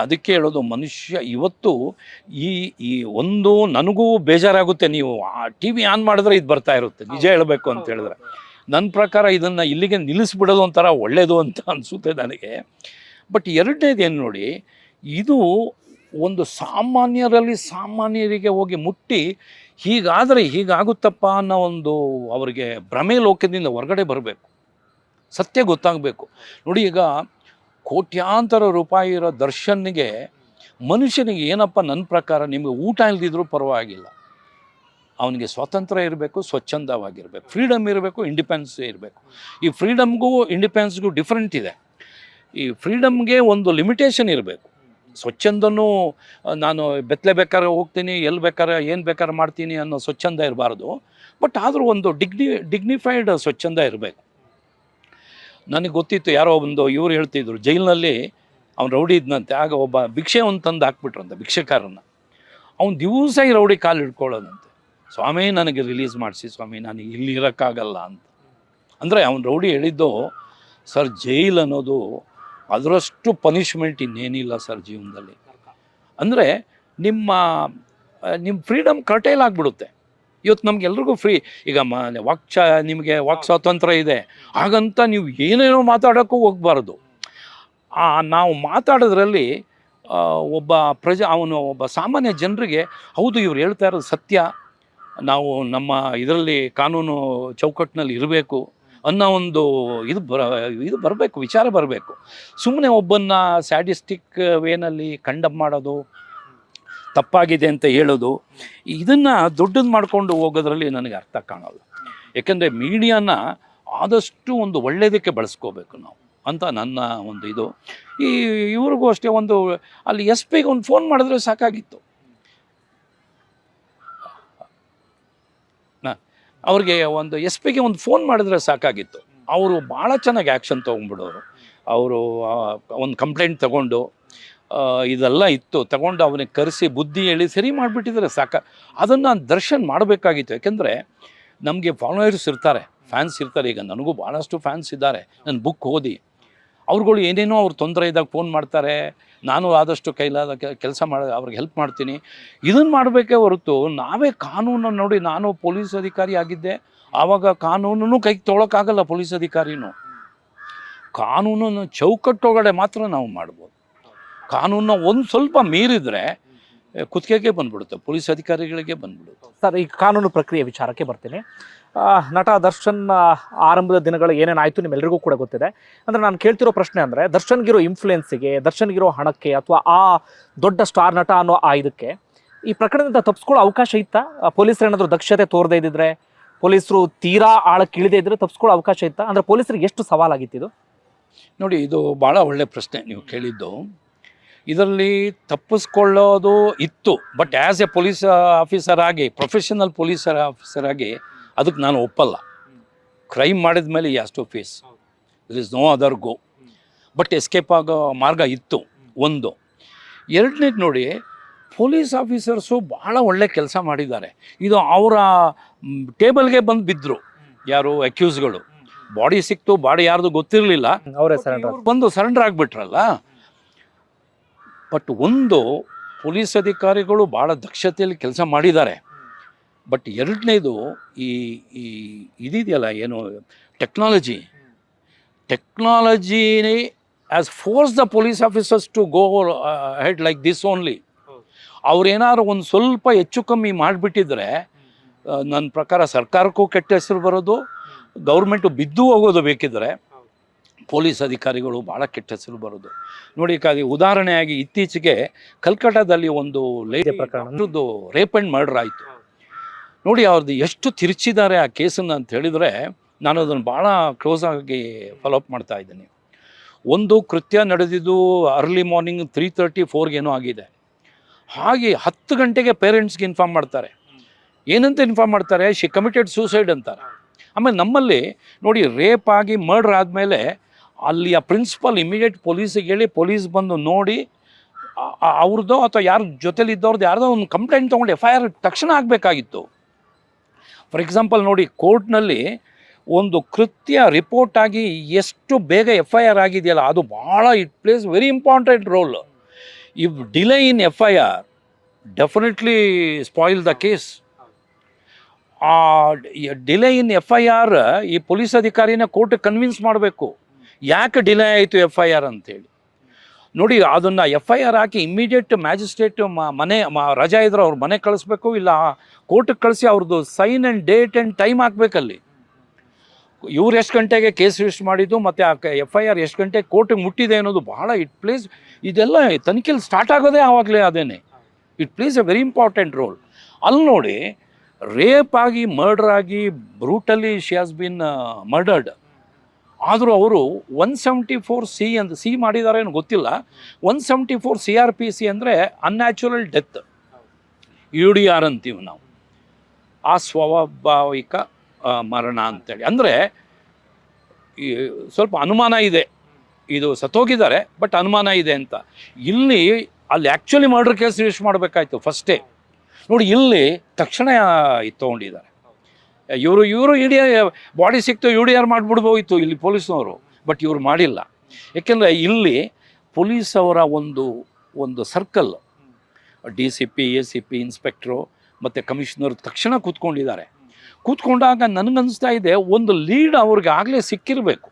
ಅದಕ್ಕೆ ಹೇಳೋದು, ಮನುಷ್ಯ ಇವತ್ತು ಈ ಒಂದು ನನಗೂ ಬೇಜಾರಾಗುತ್ತೆ. ನೀವು ಟಿ ವಿ ಆನ್ ಮಾಡಿದ್ರೆ ಇದು ಬರ್ತಾ ಇರುತ್ತೆ, ನಿಜ ಹೇಳಬೇಕು ಅಂತ ಹೇಳಿದ್ರೆ. ನನ್ನ ಪ್ರಕಾರ ಇದನ್ನು ಇಲ್ಲಿಗೆ ನಿಲ್ಲಿಸ್ಬಿಡೋದು ಒಂಥರ ಒಳ್ಳೆಯದು ಅಂತ ಅನಿಸುತ್ತೆ ನನಗೆ. ಬಟ್ ಎರಡನೇದು ಏನು ನೋಡಿ, ಇದು ಒಂದು ಸಾಮಾನ್ಯರಿಗೆ ಹೋಗಿ ಮುಟ್ಟಿ ಹೀಗಾದರೆ ಹೀಗಾಗುತ್ತಪ್ಪ ಅನ್ನೋ ಒಂದು ಅವರಿಗೆ ಭ್ರಮೆ ಲೋಕದಿಂದ ಹೊರಗಡೆ ಬರಬೇಕು, ಸತ್ಯ ಗೊತ್ತಾಗಬೇಕು. ನೋಡಿ, ಈಗ ಕೋಟ್ಯಾಂತರ ರೂಪಾಯಿ ಇರೋ ದರ್ಶನ್ಗೆ, ಮನುಷ್ಯನಿಗೆ ಏನಪ್ಪ, ನನ್ನ ಪ್ರಕಾರ ನಿಮಗೆ ಊಟ ಇಲ್ದಿದ್ರೂ ಪರವಾಗಿಲ್ಲ, ಅವನಿಗೆ ಸ್ವಾತಂತ್ರ್ಯ ಇರಬೇಕು, ಸ್ವಚ್ಛಂದವಾಗಿರಬೇಕು, ಫ್ರೀಡಮ್ ಇರಬೇಕು, ಇಂಡಿಪೆಂಡೆನ್ಸ್ ಇರಬೇಕು. ಈ ಫ್ರೀಡಮ್ಗೂ ಇಂಡಿಪೆಂಡೆನ್ಸ್ಗೂ ಡಿಫ್ರೆಂಟ್ ಇದೆ. ಈ ಫ್ರೀಡಮ್ಗೆ ಒಂದು ಲಿಮಿಟೇಷನ್ ಇರಬೇಕು. ಸ್ವಚ್ಛಂದನೂ ನಾನು ಬೆತ್ತಲೆ ಬೇಕಾದ್ರೆ ಹೋಗ್ತೀನಿ, ಎಲ್ಲಿ ಬೇಕಾದ್ರೆ ಏನು ಬೇಕಾದ್ರೆ ಮಾಡ್ತೀನಿ ಅನ್ನೋ ಸ್ವಚ್ಛಂದ ಇರಬಾರ್ದು. ಬಟ್ ಆದರೂ ಒಂದು ಡಿಗ್ನಿಫೈಡ್ ಸ್ವಚ್ಛಂದ ಇರಬೇಕು. ನನಗೆ ಗೊತ್ತಿತ್ತು, ಯಾರೋ ಒಂದು ಇವ್ರು ಹೇಳ್ತಿದ್ರು, ಜೈಲಿನಲ್ಲಿ ಅವ್ನು ರೌಡಿ ಇದ್ದಂತೆ. ಆಗ ಒಬ್ಬ ಭಿಕ್ಷೆ ಒಂದು ತಂದು ಹಾಕ್ಬಿಟ್ರಂತೆ, ಭಿಕ್ಷೆಕಾರನ್ನ. ಅವ್ನು ದಿವಸ ಈ ರೌಡಿ ಕಾಲು ಹಿಡ್ಕೊಳ್ಳೋದಂತೆ. ಸ್ವಾಮಿ ನನಗೆ ರಿಲೀಸ್ ಮಾಡಿಸಿ ಸ್ವಾಮಿ, ನಾನು ಇಲ್ಲಿ ಇರೋಕ್ಕಾಗಲ್ಲ ಅಂತ. ಅಂದರೆ ಅವ್ನು ರೌಡಿ ಹೇಳಿದ್ದು, ಸರ್ ಜೈಲ್ ಅನ್ನೋದು ಅದರಷ್ಟು ಪನಿಷ್ಮೆಂಟ್ ಇನ್ನೇನಿಲ್ಲ ಸರ್ ಜೀವನದಲ್ಲಿ. ಅಂದರೆ ನಿಮ್ಮ ಫ್ರೀಡಮ್ ಕರ್ಟೈಲ್ ಆಗಿಬಿಡುತ್ತೆ. ಇವತ್ತು ನಮಗೆಲ್ರಿಗೂ ಫ್ರೀ, ಈಗ ನಿಮಗೆ ವಾಕ್ ಸ್ವಾತಂತ್ರ್ಯ ಇದೆ, ಹಾಗಂತ ನೀವು ಏನೇನೋ ಮಾತಾಡೋಕ್ಕೂ ಹೋಗಬಾರ್ದು. ನಾವು ಮಾತಾಡೋದ್ರಲ್ಲಿ ಒಬ್ಬ ಸಾಮಾನ್ಯ ಜನರಿಗೆ, ಹೌದು ಇವ್ರು ಹೇಳ್ತಾ ಇರೋದು ಸತ್ಯ, ನಾವು ನಮ್ಮ ಇದರಲ್ಲಿ ಕಾನೂನು ಚೌಕಟ್ಟಿನಲ್ಲಿ ಇರಬೇಕು ಅನ್ನೋ ಒಂದು ಇದು ಬರಬೇಕು, ವಿಚಾರ ಬರಬೇಕು. ಸುಮ್ಮನೆ ಒಬ್ಬನ್ನ ಸ್ಯಾಡಿಸ್ಟಿಕ್ ವೇನಲ್ಲಿ ಕಂಡಮ್ ಮಾಡೋದು, ತಪ್ಪಾಗಿದೆ ಅಂತ ಹೇಳೋದು, ಇದನ್ನು ದೊಡ್ಡದು ಮಾಡಿಕೊಂಡು ಹೋಗೋದ್ರಲ್ಲಿ ನನಗೆ ಅರ್ಥ ಕಾಣಲ್ಲ. ಯಾಕೆಂದರೆ ಮೀಡಿಯಾನ ಆದಷ್ಟು ಒಂದು ಒಳ್ಳೆಯದಕ್ಕೆ ಬಳಸ್ಕೋಬೇಕು ನಾವು ಅಂತ ನನ್ನ ಒಂದು ಇದು. ಇವ್ರಿಗೂ ಅಷ್ಟೇ, ಒಂದು ಅಲ್ಲಿ SP ಒಂದು ಫೋನ್ ಮಾಡಿದ್ರೆ ಸಾಕಾಗಿತ್ತು. ಅವ್ರಿಗೆ ಒಂದು SP ಒಂದು ಫೋನ್ ಮಾಡಿದ್ರೆ ಸಾಕಾಗಿತ್ತು. ಅವರು ಭಾಳ ಚೆನ್ನಾಗಿ ಆ್ಯಕ್ಷನ್ ತೊಗೊಂಡ್ಬಿಡೋರು. ಅವರು ಒಂದು ಕಂಪ್ಲೇಂಟ್ ತಗೊಂಡು, ಇದೆಲ್ಲ ಇತ್ತು, ತಗೊಂಡು ಅವನಿಗೆ ಕರೆಸಿ ಬುದ್ಧಿ ಹೇಳಿ ಸರಿ ಮಾಡಿಬಿಟ್ಟಿದ್ರೆ ಅದನ್ನು ದರ್ಶನ್ ಮಾಡಬೇಕಾಗಿತ್ತು. ಯಾಕೆಂದರೆ ನಮಗೆ ಫಾಲೋವರ್ಸ್ ಇರ್ತಾರೆ, ಫ್ಯಾನ್ಸ್ ಇರ್ತಾರೆ. ಈಗ ನನಗೂ ಭಾಳಷ್ಟು ಫ್ಯಾನ್ಸ್ ಇದ್ದಾರೆ. ನನ್ನ ಬುಕ್ ಓದಿ ಅವ್ರುಗಳು ಏನೇನೋ ಅವ್ರು ತೊಂದರೆ ಇದ್ದಾಗ ಫೋನ್ ಮಾಡ್ತಾರೆ. ನಾನು ಆದಷ್ಟು ಕೈಲಾದ ಕೆಲಸ ಅವ್ರಿಗೆ ಹೆಲ್ಪ್ ಮಾಡ್ತೀನಿ. ಇದನ್ನು ಮಾಡಬೇಕೇ ಹೊರತು ನಾವೇ ಕಾನೂನನ್ನು ನೋಡಿ, ನಾನು ಪೊಲೀಸ್ ಅಧಿಕಾರಿ ಆಗಿದ್ದೆ, ಆವಾಗ ಕಾನೂನನ್ನು ಕೈಗೆ ತೊಗೊಳಕ್ಕಾಗಲ್ಲ. ಪೊಲೀಸ್ ಅಧಿಕಾರಿನೂ ಕಾನೂನನ್ನು ಚೌಕಟ್ಟೊಳಗಡೆ ಮಾತ್ರ ನಾವು ಮಾಡ್ಬೋದು. ಕಾನೂನನ್ನ ಒಂದು ಸ್ವಲ್ಪ ಮೀರಿದರೆ ಕುತ್ತಿಗೆಗೆ ಬಂದ್ಬಿಡುತ್ತೆ, ಪೊಲೀಸ್ ಅಧಿಕಾರಿಗಳಿಗೆ ಬಂದ್ಬಿಡುತ್ತೆ. ಸರ್, ಈ ಕಾನೂನು ಪ್ರಕ್ರಿಯೆ ವಿಚಾರಕ್ಕೆ ಬರ್ತೀನಿ. ನಟ ದರ್ಶನ್ ಆರಂಭದ ದಿನಗಳು ಏನೇನಾಯಿತು ನಿಮ್ಮೆಲ್ಲರಿಗೂ ಕೂಡ ಗೊತ್ತಿದೆ. ಅಂದರೆ ನಾನು ಕೇಳ್ತಿರೋ ಪ್ರಶ್ನೆ ಅಂದರೆ, ದರ್ಶನ್ಗಿರೋ ಇನ್ಫ್ಲುಯೆನ್ಸಿಗೆ, ದರ್ಶನ್ಗಿರೋ ಹಣಕ್ಕೆ, ಅಥವಾ ಆ ದೊಡ್ಡ ಸ್ಟಾರ್ ನಟ ಅನ್ನೋ ಆ ಇದಕ್ಕೆ ಈ ಪ್ರಕರಣದಿಂದ ತಪ್ಪಿಸ್ಕೊಳ್ಳೋ ಅವಕಾಶ ಇತ್ತಾ? ಪೊಲೀಸರು ಏನಾದರೂ ದಕ್ಷತೆ ತೋರದೇ ಇದ್ದಿದ್ರೆ, ಪೊಲೀಸರು ತೀರಾ ಆಳಕ್ಕೆ ಇಳಿದೇ ಇದ್ರೆ ತಪ್ಪಿಸ್ಕೊಳ್ಳೋ ಅವಕಾಶ ಇತ್ತಾ? ಅಂದರೆ ಪೊಲೀಸರಿಗೆ ಎಷ್ಟು ಸವಾಲಾಗಿತ್ತು ಇದು? ನೋಡಿ, ಇದು ಭಾಳ ಒಳ್ಳೆ ಪ್ರಶ್ನೆ ನೀವು ಕೇಳಿದ್ದು. ಇದರಲ್ಲಿ ತಪ್ಪಿಸ್ಕೊಳ್ಳೋದು ಇತ್ತು, but as a police officer ಆಗಿ, ಪ್ರೊಫೆಷನಲ್ ಪೊಲೀಸ್ ಆಫೀಸರ್ ಆಗಿ ಅದಕ್ಕೆ ನಾನು ಒಪ್ಪಲ್ಲ. ಕ್ರೈಮ್ ಮಾಡಿದ ಮೇಲೆ ಈ has to face, there is no other go. But escape ಆಗೋ ಮಾರ್ಗ ಇತ್ತು ಒಂದು. ಎರಡನೇದು ನೋಡಿ, ಪೊಲೀಸ್ ಆಫೀಸರ್ಸು ಭಾಳ ಒಳ್ಳೆ ಕೆಲಸ ಮಾಡಿದ್ದಾರೆ. ಇದು ಅವರ ಟೇಬಲ್ಗೆ ಬಂದು ಬಿದ್ದರು ಯಾರು ಅಕ್ಯೂಸ್ಗಳು. ಬಾಡಿ ಸಿಕ್ತು, ಬಾಡಿ ಯಾರ್ದು ಗೊತ್ತಿರಲಿಲ್ಲ, ಅವರೇ ಸರೆಂಡರ್ ಬಂದು ಸರೆಂಡರ್ ಆಗಿಬಿಟ್ರಲ್ಲ. ಬಟ್ ಒಂದು, ಪೊಲೀಸ್ ಅಧಿಕಾರಿಗಳು ಭಾಳ ದಕ್ಷತೆಯಲ್ಲಿ ಕೆಲಸ ಮಾಡಿದ್ದಾರೆ. ಬಟ್ ಎರಡನೇದು, ಈ ಈ ಇದಿದೆಯಲ್ಲ ಏನು technology as force the police officers to go head like this only. ಅವ್ರೇನಾದ್ರು ಒಂದು ಸ್ವಲ್ಪ ಹೆಚ್ಚು ಕಮ್ಮಿ ಮಾಡಿಬಿಟ್ಟಿದ್ರೆ ನನ್ನ ಪ್ರಕಾರ ಸರ್ಕಾರಕ್ಕೂ ಕೆಟ್ಟ ಹೆಸರು ಬರೋದು, ಗೌರ್ಮೆಂಟು ಬಿದ್ದು ಹೋಗೋದು. ಬೇಕಿದ್ರೆ ಪೊಲೀಸ್ ಅಧಿಕಾರಿಗಳು ಭಾಳ ಕೆಟ್ಟ ಹೆಸರು ಬರೋದು. ನೋಡಿ, ಉದಾಹರಣೆಯಾಗಿ ಇತ್ತೀಚೆಗೆ ಕಲ್ಕಟ್ಟಾದಲ್ಲಿ ಒಂದು ಪ್ರಕರಣದ್ದು ರೇಪ್ ಆ್ಯಂಡ್ ಮರ್ಡರ್ ಆಯಿತು. ನೋಡಿ, ಅವ್ರದ್ದು ಎಷ್ಟು ತಿರುಚಿದ್ದಾರೆ ಆ ಕೇಸನ್ನು ಅಂತ ಹೇಳಿದರೆ, ನಾನು ಅದನ್ನು ಭಾಳ ಕ್ಲೋಸ್ ಆಗಿ ಫಾಲೋಅಪ್ ಮಾಡ್ತಾ ಇದ್ದೀನಿ. ಒಂದು ಕೃತ್ಯ ನಡೆದಿದ್ದು ಅರ್ಲಿ ಮಾರ್ನಿಂಗ್ 3:30, 4ಗೇನೋ ಆಗಿದೆ. ಹಾಗೆ 10 ಗಂಟೆಗೆ ಪೇರೆಂಟ್ಸ್ಗೆ ಇನ್ಫಾರ್ಮ್ ಮಾಡ್ತಾರೆ. ಏನಂತ ಇನ್ಫಾರ್ಮ್ ಮಾಡ್ತಾರೆ? ಶಿ ಕಮಿಟೆಡ್ ಸೂಸೈಡ್ ಅಂತಾರೆ. ಆಮೇಲೆ ನಮ್ಮಲ್ಲಿ ನೋಡಿ, ರೇಪ್ ಆಗಿ ಮರ್ಡರ್ ಆದಮೇಲೆ ಅಲ್ಲಿಯ ಪ್ರಿನ್ಸಿಪಲ್ ಇಮಿಡಿಯೇಟ್ ಪೊಲೀಸಿಗೆ ಹೇಳಿ, ಪೊಲೀಸ್ ಬಂದು ನೋಡಿ ಅವ್ರದ್ದು ಅಥವಾ ಯಾರ ಜೊತೆಲಿದ್ದವ್ರದ್ದು ಯಾರ್ದೋ ಒಂದು ಕಂಪ್ಲೇಂಟ್ ತೊಗೊಂಡು FIR ತಕ್ಷಣ ಆಗಬೇಕಾಗಿತ್ತು. ಫಾರ್ ಎಕ್ಸಾಂಪಲ್ ನೋಡಿ, ಕೋರ್ಟ್ನಲ್ಲಿ ಒಂದು ಕೃತ್ಯ ರಿಪೋರ್ಟ್ ಆಗಿ ಎಷ್ಟು ಬೇಗ FIR ಆಗಿದೆಯಲ್ಲ, ಅದು ಭಾಳ it place very important role. If delay in FIR definitely spoil the case. ಆ ಡಿಲೇ ಇನ್ FIR ಈ ಪೊಲೀಸ್ ಅಧಿಕಾರಿನ ಕೋರ್ಟ್ ಕನ್ವಿನ್ಸ್ ಮಾಡಬೇಕು, ಯಾಕೆ ಡಿಲೇ ಆಯಿತು FIR ಅಂತೇಳಿ. ನೋಡಿ, ಅದನ್ನು FIR ಹಾಕಿ ಇಮ್ಮಿಡಿಯೇಟ್ ಮ್ಯಾಜಿಸ್ಟ್ರೇಟ್ ರಜಾ ಇದ್ರೆ ಅವ್ರ ಮನೆ ಕಳಿಸ್ಬೇಕು, ಇಲ್ಲ ಕೋರ್ಟಿಗೆ ಕಳಿಸಿ ಅವ್ರದ್ದು sign and date and time ಹಾಕಬೇಕಲ್ಲಿ. ಇವ್ರು ಎಷ್ಟು ಗಂಟೆಗೆ ಕೇಸ್ ರಿಜಿಸ್ಟರ್ ಮಾಡಿದ್ದು ಮತ್ತು ಆ FIR ಎಷ್ಟು ಗಂಟೆಗೆ ಕೋರ್ಟಿಗೆ ಮುಟ್ಟಿದೆ ಅನ್ನೋದು ಭಾಳ ಇಟ್ ಪ್ಲೇಸ್, ಇದೆಲ್ಲ ತನಿಖೆಯಲ್ಲಿ ಸ್ಟಾರ್ಟ್ ಆಗೋದೇ ಆವಾಗಲೇ ಅದೇನೆ. It place A very important role. ಅಲ್ಲಿ ನೋಡಿ, ರೇಪ್ ಆಗಿ ಮರ್ಡರ್ ಆಗಿ brutally she has been murdered. ಆದರೂ ಅವರು 174C ಅಂತ ಸಿ ಮಾಡಿದ್ದಾರೆ ಏನು ಗೊತ್ತಿಲ್ಲ. 174 CRPC ಅಂದರೆ ಅನ್ಯಾಚುರಲ್ ಡೆತ್, UDR ಅಂತೀವಿ ನಾವು, ಅಸ್ವಾಭಾವಿಕ ಮರಣ ಅಂತೇಳಿ. ಅಂದರೆ ಸ್ವಲ್ಪ ಅನುಮಾನ ಇದೆ, ಇದು ಸತ್ತೋಗಿದ್ದಾರೆ ಬಟ್ ಅನುಮಾನ ಇದೆ ಅಂತ. ಅಲ್ಲಿ ಆ್ಯಕ್ಚುಲಿ ಮರ್ಡರ್ ಕೇಸ್ ರಿಜಿಸ್ಟರ್ ಮಾಡಬೇಕಾಯ್ತು ಫಸ್ಟೇ. ನೋಡಿ, ಇಲ್ಲಿ ತಕ್ಷಣ ತೊಗೊಂಡಿದ್ದಾರೆ. ಇವರು UDR ಬಾಡಿ ಸಿಕ್ತು, UDR ಮಾಡಿಬಿಡ್ಬೋಯಿತ್ತು ಇಲ್ಲಿ ಪೊಲೀಸ್ನವರು, ಬಟ್ ಇವರು ಮಾಡಿಲ್ಲ. ಏಕೆಂದರೆ ಇಲ್ಲಿ ಪೊಲೀಸ್ ಅವರ ಒಂದು ಸರ್ಕಲ್, DCP, ACP, ಇನ್ಸ್ಪೆಕ್ಟ್ರು ಮತ್ತು ಕಮಿಷನರ್ ತಕ್ಷಣ ಕೂತ್ಕೊಂಡಿದ್ದಾರೆ. ಕೂತ್ಕೊಂಡಾಗ ನನಗನ್ನಿಸ್ತಾ ಇದೆ ಒಂದು ಲೀಡ್ ಅವ್ರಿಗೆ ಆಗಲೇ ಸಿಕ್ಕಿರಬೇಕು.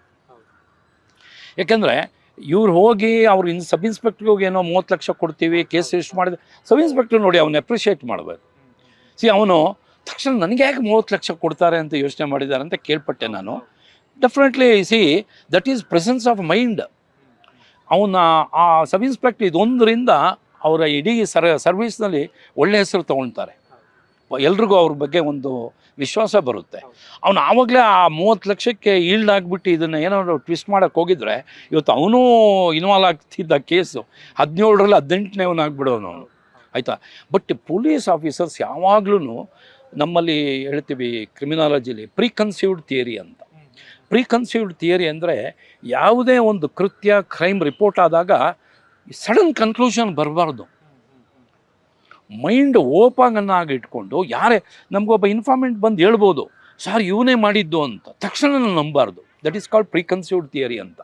ಯಾಕೆಂದರೆ ಇವ್ರು ಹೋಗಿ ಅವ್ರು ಸಬ್ ಇನ್ಸ್ಪೆಕ್ಟ್ರಿಗೆ ಹೋಗಿ ಏನೋ 30 ಲಕ್ಷ ಕೊಡ್ತೀವಿ ಕೇಸ್ ರಿಜಿಸ್ಟರ್ ಮಾಡಿದೆ. ಸಬ್ ಇನ್ಸ್ಪೆಕ್ಟ್ರ್ ನೋಡಿ ಅವನು ಅಪ್ರಿಷಿಯೇಟ್ ಮಾಡಬೇಕು. ಅವನು ತಕ್ಷಣ ನನಗೆ ಯಾಕೆ 30 ಲಕ್ಷ ಕೊಡ್ತಾರೆ ಅಂತ ಯೋಚನೆ ಮಾಡಿದ್ದಾರೆ ಅಂತ ಕೇಳ್ಪಟ್ಟೆ ನಾನು. Definitely that is presence of mind. ಆ ಸಬ್ ಇನ್ಸ್ಪೆಕ್ಟ್ರ್ ಇದೊಂದರಿಂದ ಅವರ ಇಡೀ ಸರ್ವಿಸ್ನಲ್ಲಿ ಒಳ್ಳೆಯ ಹೆಸರು ತೊಗೊಳ್ತಾರೆ. ಎಲ್ರಿಗೂ ಅವ್ರ ಬಗ್ಗೆ ಒಂದು ವಿಶ್ವಾಸ ಬರುತ್ತೆ. ಅವನು ಆವಾಗಲೇ ಆ 30 ಲಕ್ಷಕ್ಕೆ ಈಲ್ಡ್ ಆಗಿಬಿಟ್ಟು ಇದನ್ನು ಏನಾದ್ರು ಟ್ವಿಸ್ಟ್ ಮಾಡೋಕ್ಕೆ ಹೋಗಿದ್ರೆ ಇವತ್ತು ಅವನು ಇನ್ವಾಲ್ವ್ ಆಗ್ತಿದ್ದ ಕೇಸು 17ರಲ್ಲಿ 18ನೇ ಆಗಿಬಿಡೋನು ಅವನು, ಆಯಿತಾ. ಬಟ್ ಪೊಲೀಸ್ ಆಫೀಸರ್ಸ್ ಯಾವಾಗಲೂ ನಮ್ಮಲ್ಲಿ ಹೇಳ್ತೀವಿ ಕ್ರಿಮಿನಾಲಜಿಲಿ ಪ್ರೀಕನ್ಸೀವ್ಡ್ ಥಿಯರಿ ಅಂತ. ಪ್ರೀಕನ್ಸೀವ್ಡ್ ಥಿಯರಿ ಅಂದರೆ ಯಾವುದೇ ಒಂದು ಕೃತ್ಯ ಕ್ರೈಮ್ ರಿಪೋರ್ಟ್ ಆದಾಗ ಸಡನ್ ಕನ್ಕ್ಲೂಷನ್ ಬರಬಾರ್ದು. ಮೈಂಡ್ ಓಪನ್ ಇಟ್ಕೊಂಡು ಯಾರೇ ನಮಗೊಬ್ಬ ಇನ್ಫಾರ್ಮೆಂಟ್ ಬಂದು ಹೇಳ್ಬೋದು, ಸರ್ ಇವನೇ ಮಾಡಿದ್ದು ಅಂತ, ತಕ್ಷಣ ನಂಬಾರ್ದು. ದಟ್ ಈಸ್ ಕಾಲ್ಡ್ ಪ್ರೀಕನ್ಸೀವ್ಡ್ ಥಿಯರಿ ಅಂತ.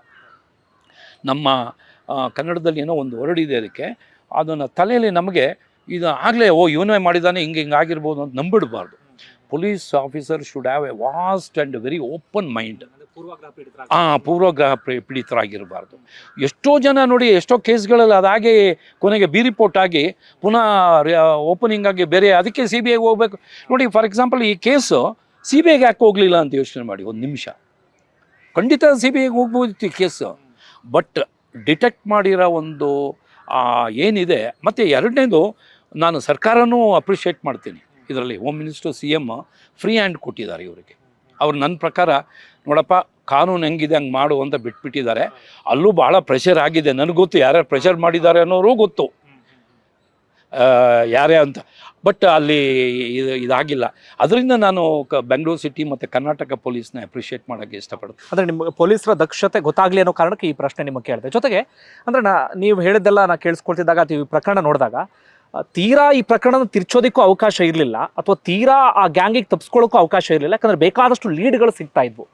ನಮ್ಮ ಕನ್ನಡದಲ್ಲಿ ಏನೋ ಒಂದು ವರ್ಡ್ ಇದೆ ಅದಕ್ಕೆ. ಅದನ್ನು ತಲೆಯಲ್ಲಿ ನಮಗೆ ಇದು ಆಗಲೇ ಇವನೇ ಮಾಡಿದ್ದಾನೆ ಹಿಂಗೆ ಆಗಿರ್ಬೋದು ಅಂತ ನಂಬಿಡಬಾರ್ದು. Police officer should have a vast and very open mind. ಪೂರ್ವಗ್ರಹ ಪೀಡಿತರಾಗಿರಬಾರ್ದು. ಎಷ್ಟೋ ಜನ ನೋಡಿ, ಎಷ್ಟೋ ಕೇಸ್ಗಳಲ್ಲಿ ಅದಾಗೆ ಕೊನೆಗೆ ಬಿ ರಿಪೋರ್ಟ್ ಆಗಿ ಪುನಃ ಓಪನಿಂಗ್ ಆಗಿ ಬೇರೆ, ಅದಕ್ಕೆ ಸಿ ಬಿ ಐಗೆ ಹೋಗ್ಬೇಕು. ನೋಡಿ, ಫಾರ್ ಎಕ್ಸಾಂಪಲ್ ಈ ಕೇಸು ಸಿ ಬಿ ಐಗೆ ಯಾಕೆ ಹೋಗಲಿಲ್ಲ ಅಂತ ಯೋಚನೆ ಮಾಡಿ ಒಂದು ನಿಮಿಷ. ಖಂಡಿತ ಸಿ ಬಿ ಐಗೆ ಹೋಗ್ಬೋದಿತ್ತು ಈ ಕೇಸು, ಬಟ್ ಡಿಟೆಕ್ಟ್ ಮಾಡಿರೋ ಒಂದು ಏನಿದೆ. ಮತ್ತು ಎರಡನೇದು, ನಾನು ಸರ್ಕಾರನೂ ಅಪ್ರಿಷಿಯೇಟ್ ಮಾಡ್ತೀನಿ ಇದರಲ್ಲಿ. Home minister, C M free hand ಕೊಟ್ಟಿದ್ದಾರೆ ಇವರಿಗೆ. ಅವ್ರು ನನ್ನ ಪ್ರಕಾರ ನೋಡಪ್ಪ, ಕಾನೂನು ಹೆಂಗಿದೆ ಹಂಗೆ ಮಾಡು ಅಂತ ಬಿಟ್ಬಿಟ್ಟಿದ್ದಾರೆ. ಅಲ್ಲೂ ಭಾಳ ಪ್ರೆಷರ್ ಆಗಿದೆ, ನನಗೆ ಗೊತ್ತು ಯಾರ್ಯಾರು ಪ್ರೆಷರ್ ಮಾಡಿದ್ದಾರೆ ಅನ್ನೋರು ಗೊತ್ತು, ಯಾರೇ ಅಂತ. ಬಟ್ ಅಲ್ಲಿ ಇದಾಗಿಲ್ಲ. ಅದರಿಂದ ನಾನು ಬೆಂಗಳೂರು ಸಿಟಿ ಮತ್ತು ಕರ್ನಾಟಕ ಪೊಲೀಸ್ನ ಅಪ್ರಿಷಿಯೇಟ್ ಮಾಡೋಕ್ಕೆ ಇಷ್ಟಪಡ್ತೀನಿ. ಅಂದರೆ ನಿಮ್ಮ ಪೊಲೀಸರ ದಕ್ಷತೆ ಗೊತ್ತಾಗಲಿ ಅನ್ನೋ ಕಾರಣಕ್ಕೆ ಈ ಪ್ರಶ್ನೆ ನಿಮಗೆ ಕೇಳಿದೆ. ಜೊತೆಗೆ ಅಂದರೆ ನೀವು ಹೇಳಿದ್ದೆಲ್ಲ ನಾನು ಕೇಳಿಸ್ಕೊಳ್ತಿದ್ದಾಗ, ಈ ಪ್ರಕರಣ ನೋಡಿದಾಗ ತೀರಾ ಈ ಪ್ರಕರಣ ತಿರ್ಚೋದಕ್ಕೂ ಅವಕಾಶ ಇರಲಿಲ್ಲ, ಅಥವಾ ತೀರಾ ಆ ಗ್ಯಾಂಗಿಗೆ ತಪ್ಪಿಸ್ಕೊಳ್ಳೋಕ್ಕೂ ಅವಕಾಶ ಇರಲಿಲ್ಲ, ಯಾಕಂದರೆ ಬೇಕಾದಷ್ಟು ಲೀಡ್ಗಳು ಸಿಗ್ತಾ ಇದ್ವು.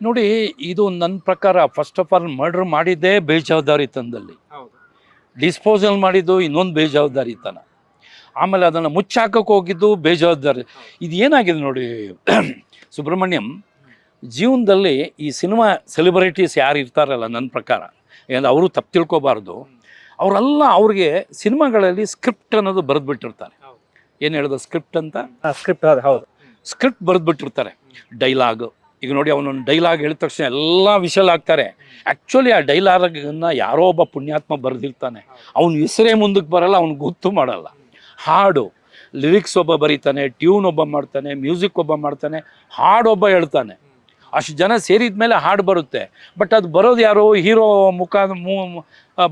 ನೋಡಿ, ಇದು ನನ್ನ ಪ್ರಕಾರ ಫಸ್ಟ್ ಆಫ್ ಆಲ್ ಮರ್ಡರ್ ಮಾಡಿದ್ದೇ ಬೇಜವಾಬ್ದಾರಿತನದಲ್ಲಿ, ಡಿಸ್ಪೋಸಲ್ ಮಾಡಿದ್ದು ಇನ್ನೊಂದು ಬೇಜವಾಬ್ದಾರಿತನ, ಆಮೇಲೆ ಅದನ್ನು ಮುಚ್ಚಾಕಕ್ಕೆ ಹೋಗಿದ್ದು ಬೇಜವಾಬ್ದಾರಿ. ಇದು ಏನಾಗಿದೆ ನೋಡಿ ಸುಬ್ರಹ್ಮಣ್ಯಂ, ಜೀವನದಲ್ಲಿ ಈ ಸಿನಿಮಾ ಸೆಲೆಬ್ರಿಟೀಸ್ ಯಾರು ಇರ್ತಾರಲ್ಲ, ನನ್ನ ಪ್ರಕಾರ ಏನು ಅವರು ತಪ್ಪು ತಿಳ್ಕೊಬಾರ್ದು. ಅವರೆಲ್ಲ ಅವ್ರಿಗೆ ಸಿನಿಮಾಗಳಲ್ಲಿ ಸ್ಕ್ರಿಪ್ಟ್ ಅನ್ನೋದು ಬರೆದ್ಬಿಟ್ಟಿರ್ತಾರೆ. ಏನು ಹೇಳೋದು ಸ್ಕ್ರಿಪ್ಟ್ ಅಂತ? ಸ್ಕ್ರಿಪ್ಟ್, ಹೌದು, ಸ್ಕ್ರಿಪ್ಟ್ ಬರೆದ್ಬಿಟ್ಟಿರ್ತಾರೆ. ಡೈಲಾಗ್, ಈಗ ನೋಡಿ, ಅವನೊಂದು ಡೈಲಾಗ್ ಹೇಳಿದ ತಕ್ಷಣ ಎಲ್ಲ ವಿಷಲ್ ಆಗ್ತಾರೆ. ಆ್ಯಕ್ಚುಲಿ ಆ ಡೈಲಾಗನ್ನು ಯಾರೋ ಒಬ್ಬ ಪುಣ್ಯಾತ್ಮ ಬರೆದಿರ್ತಾನೆ, ಅವನ ಹೆಸರೇ ಮುಂದಕ್ಕೆ ಬರಲ್ಲ, ಅವ್ನು ಗೊತ್ತು ಮಾಡಲ್ಲ. ಹಾಡು, ಲಿರಿಕ್ಸ್ ಒಬ್ಬ ಬರೀತಾನೆ, ಟ್ಯೂನ್ ಒಬ್ಬ ಮಾಡ್ತಾನೆ, ಮ್ಯೂಸಿಕ್ ಒಬ್ಬ ಮಾಡ್ತಾನೆ, ಹಾಡೊಬ್ಬ ಹೇಳ್ತಾನೆ. ಅಷ್ಟು ಜನ ಸೇರಿದ ಮೇಲೆ ಹಾಡು ಬರುತ್ತೆ. ಬಟ್ ಅದು ಬರೋದು ಯಾರೋ ಹೀರೋ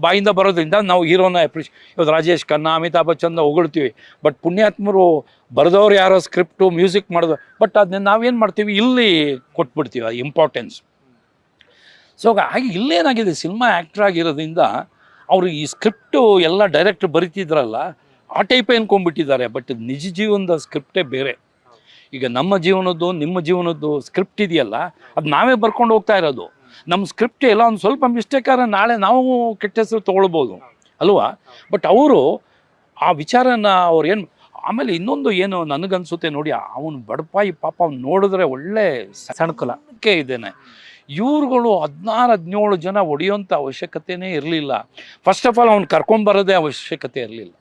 ಬಾಯಿಂದ ಬರೋದ್ರಿಂದ ನಾವು ಹೀರೋನ ಇವತ್ತು ರಾಜೇಶ್ ಖನ್ನಾ, ಅಮಿತಾಬ್ ಬಚ್ಚನ್ ಹೊಗಳ್ತೀವಿ. ಬಟ್ ಪುಣ್ಯಾತ್ಮರು ಬರೆದವ್ರು ಯಾರೋ ಸ್ಕ್ರಿಪ್ಟು ಮ್ಯೂಸಿಕ್ ಮಾಡೋದು, ಬಟ್ ಅದನ್ನ ನಾವೇನು ಮಾಡ್ತೀವಿ, ಇಲ್ಲಿ ಕೊಟ್ಬಿಡ್ತೀವಿ ಆ ಇಂಪಾರ್ಟೆನ್ಸ್. ಸೊ ಹಾಗೆ ಇಲ್ಲೇನಾಗಿದೆ, ಸಿನಿಮಾ ಆ್ಯಕ್ಟ್ರ್ ಆಗಿರೋದ್ರಿಂದ ಅವರು ಈ ಸ್ಕ್ರಿಪ್ಟು ಎಲ್ಲ ಡೈರೆಕ್ಟ್ರ್ ಬರೀತಿದ್ರಲ್ಲ, ಆ ಟೈಪೇ ಅನ್ಕೊಂಡ್ಬಿಟ್ಟಿದ್ದಾರೆ. ಬಟ್ ನಿಜ ಜೀವನದ ಸ್ಕ್ರಿಪ್ಟೇ ಬೇರೆ. ಈಗ ನಮ್ಮ ಜೀವನದ್ದು ನಿಮ್ಮ ಜೀವನದ್ದು ಸ್ಕ್ರಿಪ್ಟ್ ಇದೆಯಲ್ಲ, ಅದು ನಾವೇ ಬರ್ಕೊಂಡು ಹೋಗ್ತಾ ಇರೋದು. ನಮ್ಮ ಸ್ಕ್ರಿಪ್ಟ್ ಎಲ್ಲ ಒಂದು ಸ್ವಲ್ಪ ಮಿಸ್ಟೇಕಾರ ನಾಳೆ ನಾವು ಕೆಟ್ಟ ಹೆಸರು ತೊಗೊಳ್ಬೋದು ಅಲ್ವಾ. ಬಟ್ ಅವರು ಆ ವಿಚಾರನ ಅವ್ರು ಏನು, ಆಮೇಲೆ ಇನ್ನೊಂದು ಏನು ನನಗನ್ಸುತ್ತೆ ನೋಡಿ, ಅವನು ಬಡಪಾಯಿ ಪಾಪ ಅವ್ನು ನೋಡಿದ್ರೆ ಒಳ್ಳೆ ಸಣ್ಕಲಕ್ಕೆ ಇದ್ದೇನೆ. ಇವ್ರುಗಳು 16-17 ಜನ ಹೊಡೆಯೋಂಥ ಅವಶ್ಯಕತೆಯೇ ಇರಲಿಲ್ಲ. ಫಸ್ಟ್ ಆಫ್ ಆಲ್ ಅವ್ನು ಕರ್ಕೊಂಬರೋದೇ ಅವಶ್ಯಕತೆ ಇರಲಿಲ್ಲ.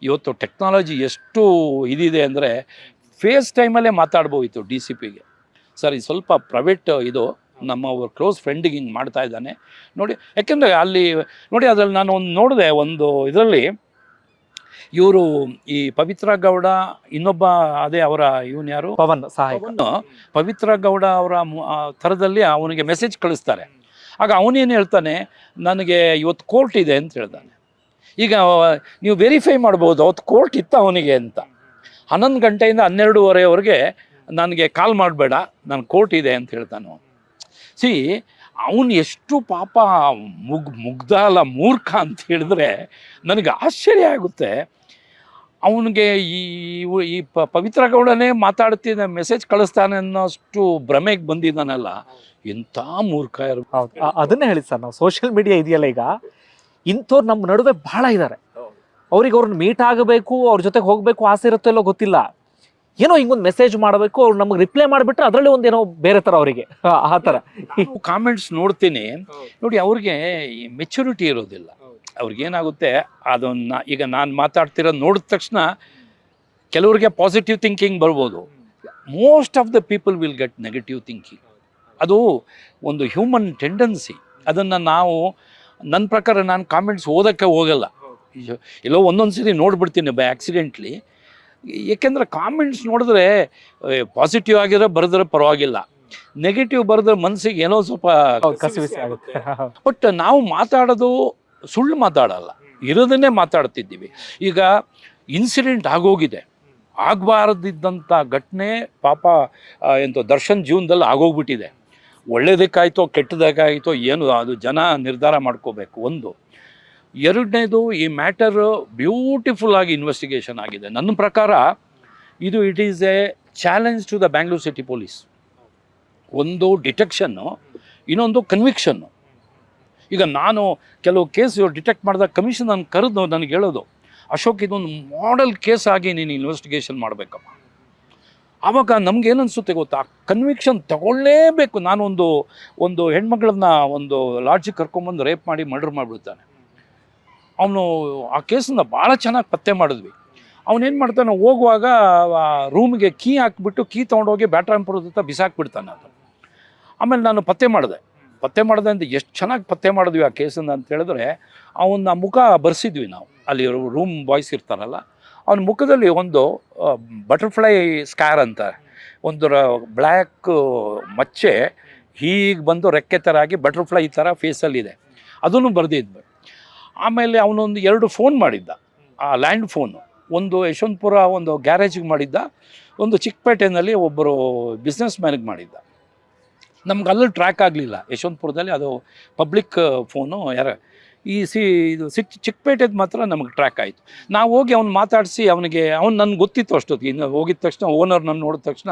ಇವತ್ತು ಟೆಕ್ನಾಲಜಿ ಎಷ್ಟು ಇದಿದೆ ಅಂದರೆ, ಫೇಸ್ ಟೈಮಲ್ಲೇ ಮಾತಾಡ್ಬೋಯಿತ್ತು ಡಿ ಸಿ ಪಿಗೆ, ಸರ್ ಇದು ಸ್ವಲ್ಪ ಪ್ರೈವೇಟ್ ಇದು, ನಮ್ಮ ಕ್ಲೋಸ್ ಫ್ರೆಂಡಿಗೆ ಹಿಂಗೆ ಮಾಡ್ತಾ ಇದ್ದಾನೆ ನೋಡಿ. ಯಾಕೆಂದರೆ ಅಲ್ಲಿ ನೋಡಿ, ಅದರಲ್ಲಿ ನಾನು ಒಂದು ನೋಡಿದೆ, ಒಂದು ಇದರಲ್ಲಿ ಇವರು ಈ ಪವಿತ್ರ ಗೌಡ, ಇನ್ನೊಬ್ಬ ಅದೇ ಅವರ ಇವನು ಯಾರು, ಪವನ್ ಸಹಾಯಕ, ಪವಿತ್ರ ಗೌಡ ಅವರ ಥರದಲ್ಲಿ ಅವನಿಗೆ ಮೆಸೇಜ್ ಕಳಿಸ್ತಾರೆ. ಆಗ ಅವನೇನು ಹೇಳ್ತಾನೆ, ನನಗೆ ಇವತ್ತು ಕೋರ್ಟ್ ಇದೆ ಅಂತ ಹೇಳ್ತಾನೆ. ಈಗ ನೀವು ವೆರಿಫೈ ಮಾಡ್ಬೋದು ಅವತ್ತು ಕೋರ್ಟ್ ಇತ್ತ ಅವನಿಗೆ ಅಂತ. 11 ಗಂಟೆಯಿಂದ 12:30ವರೆಗೆ ನನಗೆ ಕಾಲ್ ಮಾಡಬೇಡ, ನಾನು ಕೋರ್ಟ್ ಇದೆ ಅಂತ ಹೇಳ್ತಾನೆ. ಸಿ, ಅವನು ಎಷ್ಟು ಪಾಪ ಮುಗ್ಧ ಅಲ್ಲ, ಮೂರ್ಖ ಅಂತ ಹೇಳಿದ್ರೆ ನನಗೆ ಆಶ್ಚರ್ಯ ಆಗುತ್ತೆ. ಅವನಿಗೆ ಈ ಪವಿತ್ರ ಗೌಡನೇ ಮಾತಾಡ್ತಿದ್ದ ಮೆಸೇಜ್ ಕಳಿಸ್ತಾನೆ ಅನ್ನೋಷ್ಟು ಭ್ರಮೆಗೆ ಬಂದಿದ್ದಾನಲ್ಲ, ಎಂಥ ಮೂರ್ಖ ಹೌದು, ಅದನ್ನೇ ಹೇಳಿದ್ ಸರ್. ನಾವು ಸೋಷಿಯಲ್ ಮೀಡಿಯಾ ಇದೆಯಲ್ಲ, ಈಗ ಇಂಥವ್ರು ನಮ್ಮ ನಡುವೆ ಬಹಳ ಇದ್ದಾರೆ. ಅವ್ರಿಗೆ ಅವ್ರನ್ನ ಮೀಟ್ ಆಗಬೇಕು, ಅವ್ರ ಜೊತೆಗೆ ಹೋಗಬೇಕು ಆಸೆ ಇರುತ್ತೋ ಇಲ್ಲೋ ಗೊತ್ತಿಲ್ಲ, ಏನೋ ಹಿಂಗೊಂದು ಮೆಸೇಜ್ ಮಾಡಬೇಕು, ಅವ್ರು ನಮಗೆ ರಿಪ್ಲೈ ಮಾಡಿಬಿಟ್ರೆ ಅದರಲ್ಲಿ ಒಂದೇನೋ ಬೇರೆ ಥರ ಅವರಿಗೆ ಆ ಥರ ಕಾಮೆಂಟ್ಸ್ ನೋಡ್ತೀನಿ ನೋಡಿ. ಅವ್ರಿಗೆ ಮೆಚುರಿಟಿ ಇರೋದಿಲ್ಲ. ಅವ್ರಿಗೇನಾಗುತ್ತೆ, ಅದನ್ನು ಈಗ ನಾನು ಮಾತಾಡ್ತಿರೋದು ನೋಡಿದ ತಕ್ಷಣ ಕೆಲವ್ರಿಗೆ ಪಾಸಿಟಿವ್ ಥಿಂಕಿಂಗ್ ಬರ್ಬೋದು, most of the people will get negative thinking. ಅದು ಒಂದು ಹ್ಯೂಮನ್ ಟೆಂಡೆನ್ಸಿ. ಅದನ್ನು ನಾವು, ನನ್ನ ಪ್ರಕಾರ ನಾನು ಕಾಮೆಂಟ್ಸ್ ಓದೋಕ್ಕೆ ಹೋಗಲ್ಲ, ಎಲ್ಲೋ ಒಂದೊಂದು ಸರಿ ನೋಡ್ಬಿಡ್ತೀನಿ ಬೈ ಆಕ್ಸಿಡೆಂಟ್ಲಿ. ಏಕೆಂದರೆ ಕಾಮೆಂಟ್ಸ್ ನೋಡಿದ್ರೆ ಪಾಸಿಟಿವ್ ಆಗಿರೋ ಬರೆದ್ರೆ ಪರವಾಗಿಲ್ಲ, ನೆಗೆಟಿವ್ ಬರೆದ್ರೆ ಮನಸ್ಸಿಗೆ ಏನೋ ಸ್ವಲ್ಪ ಕಸಿವಿಸಿ ಆಗುತ್ತೆ. ಬಟ್ ನಾವು ಮಾತಾಡೋದು ಸುಳ್ಳು ಮಾತಾಡಲ್ಲ, ಇರೋದನ್ನೇ ಮಾತಾಡ್ತಿದ್ದೀವಿ. ಈಗ ಇನ್ಸಿಡೆಂಟ್ ಆಗೋಗಿದೆ, ಆಗಬಾರ್ದಿದ್ದಂಥ ಘಟನೆ ಪಾಪ ಎಂತ ದರ್ಶನ್ ಜೀವನದಲ್ಲಿ ಆಗೋಗ್ಬಿಟ್ಟಿದೆ. ಒಳ್ಳೇದಕ್ಕಾಯ್ತೋ ಕೆಟ್ಟದಕ್ಕಾಯ್ತೋ ಏನು ಅದು ಜನ ನಿರ್ಧಾರ ಮಾಡ್ಕೋಬೇಕು. ಒಂದು, ಎರಡನೇದು, ಈ ಮ್ಯಾಟರ್ ಬ್ಯೂಟಿಫುಲ್ ಆಗಿ ಇನ್ವೆಸ್ಟಿಗೇಷನ್ ಆಗಿದೆ. ನನ್ನ ಪ್ರಕಾರ ಇದು it is a challenge to the Bangalore city police. ಒಂದು ಡಿಟೆಕ್ಷನ್ನು, ಇನ್ನೊಂದು ಕನ್ವಿಕ್ಷನ್ನು. ಈಗ ನಾನು ಕೆಲವು ಕೇಸ್ ಡಿಟೆಕ್ಟ್ ಮಾಡಿದಾಗ ಕಮಿಷನ್ ನಾನು ಕರೆದು ನನಗೆ ಹೇಳೋದು, ಅಶೋಕ್ ಇದೊಂದು ಮಾಡೆಲ್ ಕೇಸ್ ಆಗಿ ನೀನು ಇನ್ವೆಸ್ಟಿಗೇಷನ್ ಮಾಡಬೇಕಮ್ಮ. ಆವಾಗ ನಮ್ಗೇನು ಅನಿಸುತ್ತೆ ಗೊತ್ತಾ, ಕನ್ವಿಕ್ಷನ್ ತಗೊಳ್ಳೇಬೇಕು. ಒಂದು ಹೆಣ್ಮಗಳನ್ನ ಒಂದು ಲಾಡ್ಜಿಗೆ ಕರ್ಕೊಂಬಂದು ರೇಪ್ ಮಾಡಿ ಮರ್ಡರ್ ಮಾಡಿಬಿಡ್ತಾನೆ ಅವನು. ಆ ಕೇಸನ್ನ ಭಾಳ ಚೆನ್ನಾಗಿ ಪತ್ತೆ ಮಾಡಿದ್ವಿ. ಅವನೇನು ಮಾಡ್ತಾನೆ, ಹೋಗುವಾಗ ರೂಮ್ಗೆ ಕೀ ಹಾಕ್ಬಿಟ್ಟು ಕೀ ತೊಗೊಂಡೋಗಿ ಬ್ಯಾಟ್ರಾಂಪುರದ ಹತ್ರ ಬಿಸಾಕ್ಬಿಡ್ತಾನೆ ಅದು. ಆಮೇಲೆ ನಾನು ಪತ್ತೆ ಮಾಡಿದೆ ಅಂತ ಎಷ್ಟು ಚೆನ್ನಾಗಿ ಪತ್ತೆ ಮಾಡಿದ್ವಿ ಆ ಕೇಸನ್ನು ಅಂತ ಹೇಳಿದ್ರೆ, ಅವನ ಮುಖ ಬರ್ಸಿದ್ವಿ ನಾವು. ಅಲ್ಲಿ ರೂಮ್ ಬಾಯ್ಸ್ ಇರ್ತಾರಲ್ಲ, ಅವನ ಮುಖದಲ್ಲಿ ಒಂದು ಬಟರ್ಫ್ಲೈ ಸ್ಕ್ಯಾರ್ ಅಂತ ಒಂದು ಬ್ಲ್ಯಾಕ್ ಮಚ್ಚೆ ಹೀಗೆ ಬಂದು ರೆಕ್ಕೆ ಥರ ಆಗಿ ಬಟರ್ಫ್ಲೈ ಥರ ಫೇಸಲ್ಲಿದೆ, ಅದನ್ನು ಬರೆದಿದ್ವಿ. ಆಮೇಲೆ ಅವನೊಂದು 2 ಫೋನ್ ಮಾಡಿದ್ದ, ಆ ಲ್ಯಾಂಡ್ ಫೋನು. ಒಂದು ಯಶವಂತಪುರ ಒಂದು ಗ್ಯಾರೇಜಿಗೆ ಮಾಡಿದ್ದ, ಒಂದು ಚಿಕ್ಕಪೇಟೆಯಲ್ಲಿ ಒಬ್ಬರು ಬಿಸ್ನೆಸ್ ಮ್ಯಾನಿಗೆ ಮಾಡಿದ್ದ. ನಮ್ಗೆ ಅಲ್ಲೂ ಟ್ರ್ಯಾಕ್ ಆಗಲಿಲ್ಲ ಯಶವಂತಪುರದಲ್ಲಿ, ಅದು ಪಬ್ಲಿಕ್ ಫೋನು. ಇದು ಚಿಕ್ಕಪೇಟೆದು ಮಾತ್ರ ನಮಗೆ ಟ್ರ್ಯಾಕ್ ಆಯಿತು. ನಾವು ಹೋಗಿ ಅವ್ನು ಮಾತಾಡಿಸಿ ಅವನಿಗೆ ನನಗೆ ಗೊತ್ತಿತ್ತು ಅಷ್ಟೊತ್ತಿಗೆ. ಇನ್ನು ಹೋಗಿದ ತಕ್ಷಣ ಓನರ್ ನನ್ನ ನೋಡಿದ ತಕ್ಷಣ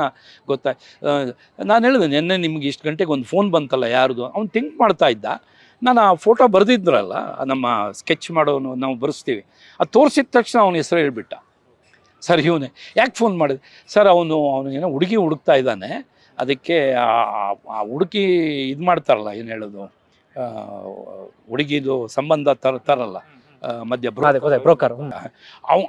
ನಾನು ಹೇಳಿದೆ, ನಿನ್ನೆ ನಿಮ್ಗೆ ಇಷ್ಟು ಗಂಟೆಗೆ ಒಂದು ಫೋನ್ ಬಂತಲ್ಲ ಯಾರ್ದು. ಅವ್ನು ಥಿಂಕ್ ಮಾಡ್ತಾ ಇದ್ದ. ನಾನು ಆ ಫೋಟೋ ಬರೆದಿದ್ರಲ್ಲ, ನಮ್ಮ ಸ್ಕೆಚ್ ಮಾಡೋನು ನಾವು ಬರೆಸ್ತೀವಿ, ಅದು ತೋರಿಸಿದ ತಕ್ಷಣ ಅವನ ಹೆಸರು ಹೇಳ್ಬಿಟ್ಟ. ಸರ್ ಇವನೇ. ಯಾಕೆ ಫೋನ್ ಮಾಡಿದೆ ಸರ್? ಅವನು ಏನೋ ಹುಡುಗಿ ಹುಡುಕ್ತಾ ಇದ್ದಾನೆ, ಅದಕ್ಕೆ ಆ ಹುಡುಗಿ ಇದು ಮಾಡ್ತಾರಲ್ಲ, ಏನು ಹೇಳೋದು, ಹುಡುಗಿದು ಸಂಬಂಧ ತರಲ್ಲ ಮಧ್ಯ ಬ್ರೋಕರ್.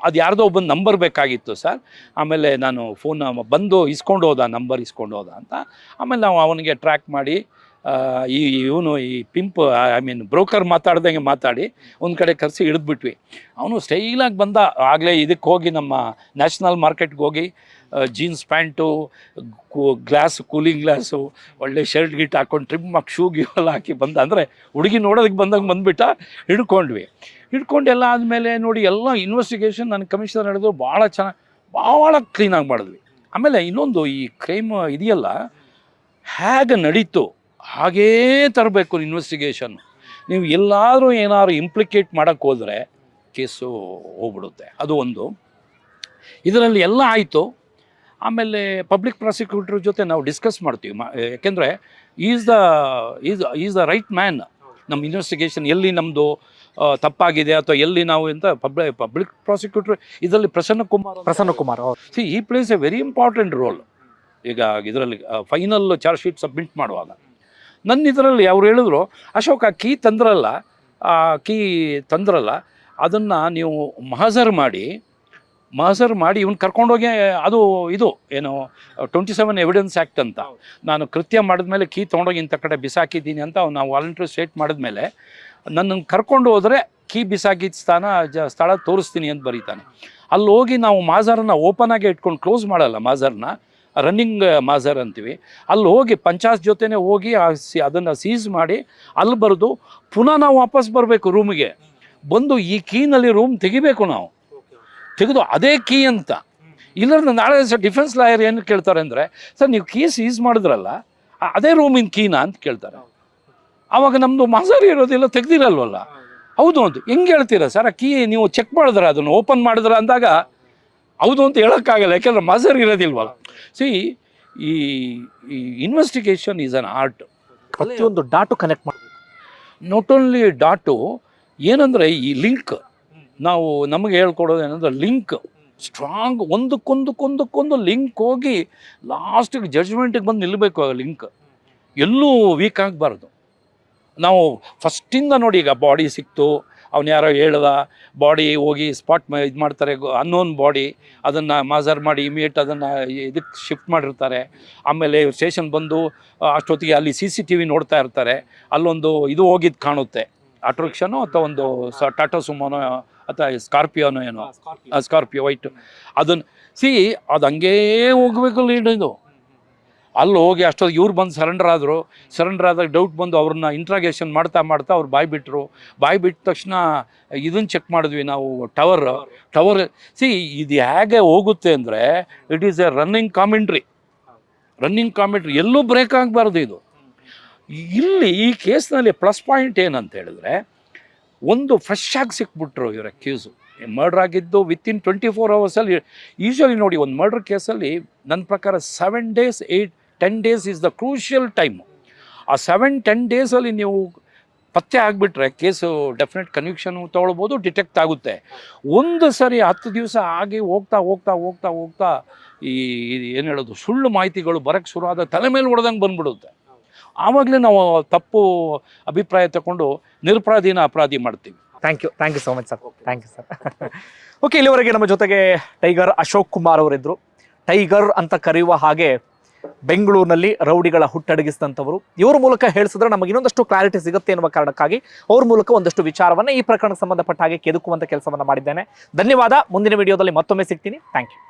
ಅದು ಯಾರ್ದೋ ಒಬ್ಬನ ನಂಬರ್ ಬೇಕಾಗಿತ್ತು ಸರ್. ಆಮೇಲೆ ನಾನು ಫೋನ್ ಬಂದು ಇಸ್ಕೊಂಡು ಹೋದ, ನಂಬರ್ ಇಸ್ಕೊಂಡು ಹೋದ ಅಂತ. ಆಮೇಲೆ ನಾವು ಅವನಿಗೆ ಟ್ರ್ಯಾಕ್ ಮಾಡಿ ಇವನು ಈ ಪಿಂಪ್ ಬ್ರೋಕರ್ ಮಾತಾಡ್ದಂಗೆ ಮಾತಾಡಿ ಒಂದು ಕಡೆ ಕರೆಸಿ ಹಿಡಿದ್ಬಿಟ್ವಿ. ಅವನು ಸ್ಟೈಲಾಗಿ ಬಂದ. ಆಗಲೇ ಇದಕ್ಕೆ ಹೋಗಿ ನಮ್ಮ ನ್ಯಾಷನಲ್ ಮಾರ್ಕೆಟ್ಗೆ ಹೋಗಿ ಜೀನ್ಸ್ ಪ್ಯಾಂಟು, ಕೂಲಿಂಗ್ ಗ್ಲಾಸು, ಒಳ್ಳೆ ಶರ್ಟ್ ಗಿಟ್ ಹಾಕ್ಕೊಂಡು ಟ್ರಿಮ್ ಶೂ ಎಲ್ಲ ಹಾಕಿ ಬಂದ. ಅಂದರೆ ಹುಡುಗಿ ನೋಡೋದಕ್ಕೆ ಬಂದಂಗೆ ಬಂದುಬಿಟ್ಟ. ಹಿಡ್ಕೊಂಡು ಎಲ್ಲ ಆದಮೇಲೆ ನೋಡಿ, ಎಲ್ಲ ಇನ್ವೆಸ್ಟಿಗೇಷನ್ ನನ್ನ ಕಮಿಷನರ್ ಹೇಳಿದ್ರು ಭಾಳ ಕ್ಲೀನಾಗಿ ಮಾಡಿದ್ವಿ. ಆಮೇಲೆ ಇನ್ನೊಂದು, ಈ ಕ್ರೈಮ್ ಇದೆಯಲ್ಲ ಹೇಗೆ ನಡೀತು ಹಾಗೇ ತರಬೇಕು ಇನ್ವೆಸ್ಟಿಗೇಷನ್. ನೀವು ಎಲ್ಲಾದರೂ ಏನಾದ್ರು ಇಂಪ್ಲಿಕೇಟ್ ಮಾಡೋಕ್ಕೆ ಹೋದರೆ ಕೇಸು ಹೋಗ್ಬಿಡುತ್ತೆ. ಅದು ಒಂದು. ಇದರಲ್ಲಿ ಎಲ್ಲ ಆಯಿತು. ಆಮೇಲೆ ಪಬ್ಲಿಕ್ ಪ್ರಾಸಿಕ್ಯೂಟರ್ ಜೊತೆ ನಾವು ಡಿಸ್ಕಸ್ ಮಾಡ್ತೀವಿ. ಯಾಕೆಂದರೆ ಈಸ್ ದ ರೈಟ್ ಮ್ಯಾನ್. ನಮ್ಮ ಇನ್ವೆಸ್ಟಿಗೇಷನ್ ಎಲ್ಲಿ ನಮ್ಮದು ತಪ್ಪಾಗಿದೆ ಅಥವಾ ಎಲ್ಲಿ ನಾವು ಅಂತ ಪಬ್ಲಿಕ್ ಪ್ರಾಸಿಕ್ಯೂಟರ್ ಇದರಲ್ಲಿ ಪ್ರಸನ್ನ ಕುಮಾರ್ ಈ place A very important role. ಈಗ ಇದರಲ್ಲಿ ಫೈನಲ್ ಚಾರ್ಜ್ ಶೀಟ್ ಸಬ್ಮಿಟ್ ಮಾಡುವಾಗ ನನ್ನ ಇದರಲ್ಲಿ ಅವ್ರು ಹೇಳಿದ್ರು, ಅಶೋಕ್ ಆ ಕೀ ತಂದ್ರಲ್ಲ ಅದನ್ನು ನೀವು ಮಹಜರ್ ಮಾಡಿ ಇವ್ನು ಕರ್ಕೊಂಡೋಗಿ, ಅದು ಇದು ಏನು 27 ಎವಿಡೆನ್ಸ್ ಆ್ಯಕ್ಟ್ ಅಂತ, ನಾನು ಕೃತ್ಯ ಮಾಡಿದ್ಮೇಲೆ ಕೀ ತೊಗೊಂಡೋಗಿ ಇಂಥ ಕಡೆ ಬಿಸಾಕಿದ್ದೀನಿ ಅಂತ ನಾವು ವಾಲಂಟ್ರಿ ಸ್ಟೇಟ್ ಮಾಡಿದ್ಮೇಲೆ ನನ್ನನ್ನು ಕರ್ಕೊಂಡು ಹೋದರೆ ಕೀ ಬಿಸಾಕಿದ ಸ್ಥಳ ತೋರಿಸ್ತೀನಿ ಅಂತ ಬರೀತಾನೆ. ಅಲ್ಲಿ ಹೋಗಿ ನಾವು ಮಾಜರನ್ನ ಓಪನ್ ಆಗಿ ಇಟ್ಕೊಂಡು ಕ್ಲೋಸ್ ಮಾಡಲ್ಲ, ಮಾಜರ್ನ ರನ್ನಿಂಗ್ ಮಾಜರ್ ಅಂತೀವಿ. ಅಲ್ಲಿ ಹೋಗಿ ಪಂಚಾಯತ್ ಜೊತೆನೇ ಹೋಗಿ ಅದನ್ನು ಸೀಸ್ ಮಾಡಿ ಅಲ್ಲಿ ಬರೆದು ಪುನಃ ನಾವು ವಾಪಸ್ ಬರಬೇಕು ರೂಮಿಗೆ. ಬಂದು ಈ ಕೀನಲ್ಲಿ ರೂಮ್ ತೆಗಿಬೇಕು, ನಾವು ತೆಗೆದು ಅದೇ ಕೀ ಅಂತ. ಇಲ್ಲದ್ರೆ ನಾಳೆ ಡಿಫೆನ್ಸ್ ಲಾಯರ್ ಏನು ಕೇಳ್ತಾರೆ ಅಂದರೆ, ಸರ್ ನೀವು ಕೀ ಸೀಸ್ ಮಾಡಿದ್ರಲ್ಲ ಅದೇ ರೂಮಿನ ಕೀನಾ ಅಂತ ಕೇಳ್ತಾರೆ. ಆವಾಗ ನಮ್ಮದು ಮಾಜರ್ ಇರೋದಿಲ್ಲ, ತೆಗ್ದಿರಲ್ವಲ್ಲ. ಹೌದು ಅಂತ ಹೆಂಗೆ ಹೇಳ್ತೀರಾ ಸರ್? ಆ ಕೀ ನೀವು ಚೆಕ್ ಮಾಡಿದ್ರೆ, ಅದನ್ನು ಓಪನ್ ಮಾಡಿದ್ರೆ ಅಂದಾಗ ಹೌದು ಅಂತ ಹೇಳೋಕ್ಕಾಗಲ್ಲ, ಯಾಕೆಂದ್ರೆ ಮಾಜರ್ ಇರೋದಿಲ್ವಲ್ಲ. ಸಿ ಈ ಇನ್ವೆಸ್ಟಿಗೇಷನ್ ಈಸ್ ಅನ್ ಆರ್ಟ್. ಪ್ರತಿಯೊಂದು ಡಾಟು ಕನೆಕ್ಟ್ ಮಾಡಬೇಕು. ನಾಟ್ ಓನ್ಲಿ ಡಾಟು, ಏನಂದರೆ ಈ ಲಿಂಕ್ ನಾವು ನಮಗೆ ಹೇಳ್ಕೊಡೋದು ಏನಂದ್ರೆ ಲಿಂಕ್ ಸ್ಟ್ರಾಂಗ್, ಒಂದಕ್ಕೊಂದು ಲಿಂಕ್ ಹೋಗಿ ಲಾಸ್ಟಿಗೆ ಜಡ್ಜ್ಮೆಂಟಿಗೆ ಬಂದು ನಿಲ್ಲಬೇಕು. ಆ ಲಿಂಕ್ ಎಲ್ಲೂ ವೀಕ್ ಆಗಬಾರ್ದು. ನಾವು ಫಸ್ಟಿಂದ ನೋಡಿ, ಈಗ ಬಾಡಿ ಸಿಕ್ತು, ಅವ್ನು ಯಾರೋ ಹೇಳ್ದ, ಬಾಡಿ ಹೋಗಿ ಸ್ಪಾಟ್ ಇದು ಮಾಡ್ತಾರೆ, ಅನ್ನೋನ್ ಬಾಡಿ, ಅದನ್ನು ಮಾಜರ್ ಮಾಡಿ ಇಮಿಡಿಯೇಟ್ ಅದನ್ನು ಇದಕ್ಕೆ ಶಿಫ್ಟ್ ಮಾಡಿರ್ತಾರೆ. ಆಮೇಲೆ ಸ್ಟೇಷನ್ ಬಂದು ಅಷ್ಟೊತ್ತಿಗೆ ಅಲ್ಲಿ CCTV ನೋಡ್ತಾ ಇರ್ತಾರೆ. ಅಲ್ಲೊಂದು ಇದು ಹೋಗಿದ್ದು ಕಾಣುತ್ತೆ, ಆಟೋ ರಿಕ್ಷಾನೋ ಅಥವಾ ಒಂದು ಟಾಟಾ ಸುಮೋನೋ ಅಥವಾ ಸ್ಕಾರ್ಪಿಯೋನೋ ಏನೋ, ಸ್ಕಾರ್ಪಿಯೋ ವೈಟ್. ಅದನ್ನು ಅದು ಹಂಗೇ ಹೋಗಬೇಕು ಲೀಡಿದು. ಅಲ್ಲಿ ಹೋಗಿ ಅಷ್ಟೊತ್ತಿಗೆ ಇವ್ರು ಬಂದು ಸರೆಂಡರ್ ಆದಾಗ ಡೌಟ್ ಬಂದು ಅವ್ರನ್ನ ಇಂಟ್ರಾಗೇಷನ್ ಮಾಡ್ತಾ ಅವ್ರು ಬಾಯಿ ಬಿಟ್ಟ ತಕ್ಷಣ ಇದನ್ನು ಚೆಕ್ ಮಾಡಿದ್ವಿ ನಾವು, ಟವರ್. ಇದು ಹೇಗೆ ಹೋಗುತ್ತೆ ಅಂದರೆ it is A running commentary. ಎಲ್ಲೂ ಬ್ರೇಕ್ ಆಗಬಾರ್ದು ಇದು. ಇಲ್ಲಿ ಈ ಕೇಸ್ನಲ್ಲಿ ಪ್ಲಸ್ ಪಾಯಿಂಟ್ ಏನಂತ ಹೇಳಿದ್ರೆ, ಒಂದು ಫ್ರೆಶ್ ಆಗಿ ಸಿಕ್ಬಿಟ್ರು ಇವ್ರ ಅಕ್ಯೂಸು. ಮರ್ಡರ್ ಆಗಿದ್ದು ವಿತಿನ್ 24 ಅವರ್ಸಲ್ಲಿ. ಯೂಶ್ವಲಿ ನೋಡಿ, ಒಂದು ಮರ್ಡರ್ ಕೇಸಲ್ಲಿ ನನ್ನ ಪ್ರಕಾರ 7 days 8-10 days is the crucial time. ಆ 7-10 days ನೀವು ಪತ್ತೆ ಆಗಿಬಿಟ್ರೆ ಕೇಸು ಡೆಫಿನೆಟ್ ಕನ್ವಿಕ್ಷನ್ ತೊಗೊಳ್ಬೋದು, ಡಿಟೆಕ್ಟ್ ಆಗುತ್ತೆ. ಒಂದು ಸರಿ 10 ದಿವಸ ಆಗಿ ಹೋಗ್ತಾ ಹೋಗ್ತಾ ಹೋಗ್ತಾ ಹೋಗ್ತಾ ಈ ಏನು ಹೇಳೋದು ಸುಳ್ಳು ಮಾಹಿತಿಗಳು ಬರೋಕ್ಕೆ ಶುರು ಆದ ತಲೆ ಮೇಲೆ ಹೊಡೆದಂಗೆ ಬಂದ್ಬಿಡುತ್ತೆ. ಆವಾಗಲೇ ನಾವು ತಪ್ಪು ಅಭಿಪ್ರಾಯ ತಗೊಂಡು ನಿರಪರಾಧಿನ ಅಪರಾಧಿ ಮಾಡ್ತೀವಿ. Thank you so much sir. Thank you sir. Okay, ಇಲ್ಲಿವರೆಗೆ ನಮ್ಮ ಜೊತೆಗೆ ಟೈಗರ್ ಅಶೋಕ್ ಕುಮಾರ್ ಅವರಿದ್ದರು. ಟೈಗರ್ ಅಂತ ಕರೆಯುವ ಹಾಗೆ ಬೆಂಗಳೂರಿನಲ್ಲಿ ರೌಡಿಗಳ ಹುಟ್ಟಡಗಿಸಿದಂಥವರು. ಇವ್ರ ಮೂಲಕ ಹೇಳಿಸಿದ್ರೆ ನಮಗೆ ಇನ್ನೊಂದಷ್ಟು ಕ್ಲಾರಿಟಿ ಸಿಗುತ್ತೆ ಎನ್ನುವ ಕಾರಣಕ್ಕಾಗಿ ಅವ್ರ ಮೂಲಕ ಒಂದಷ್ಟು ವಿಚಾರವನ್ನು ಈ ಪ್ರಕರಣಕ್ಕೆ ಸಂಬಂಧಪಟ್ಟ ಹಾಗೆ ಕೆದಕುವಂಥ ಕೆಲಸವನ್ನು ಮಾಡಿದ್ದೇನೆ. ಧನ್ಯವಾದ. ಮುಂದಿನ ವಿಡಿಯೋದಲ್ಲಿ ಮತ್ತೊಮ್ಮೆ ಸಿಗ್ತೀನಿ. Thank you.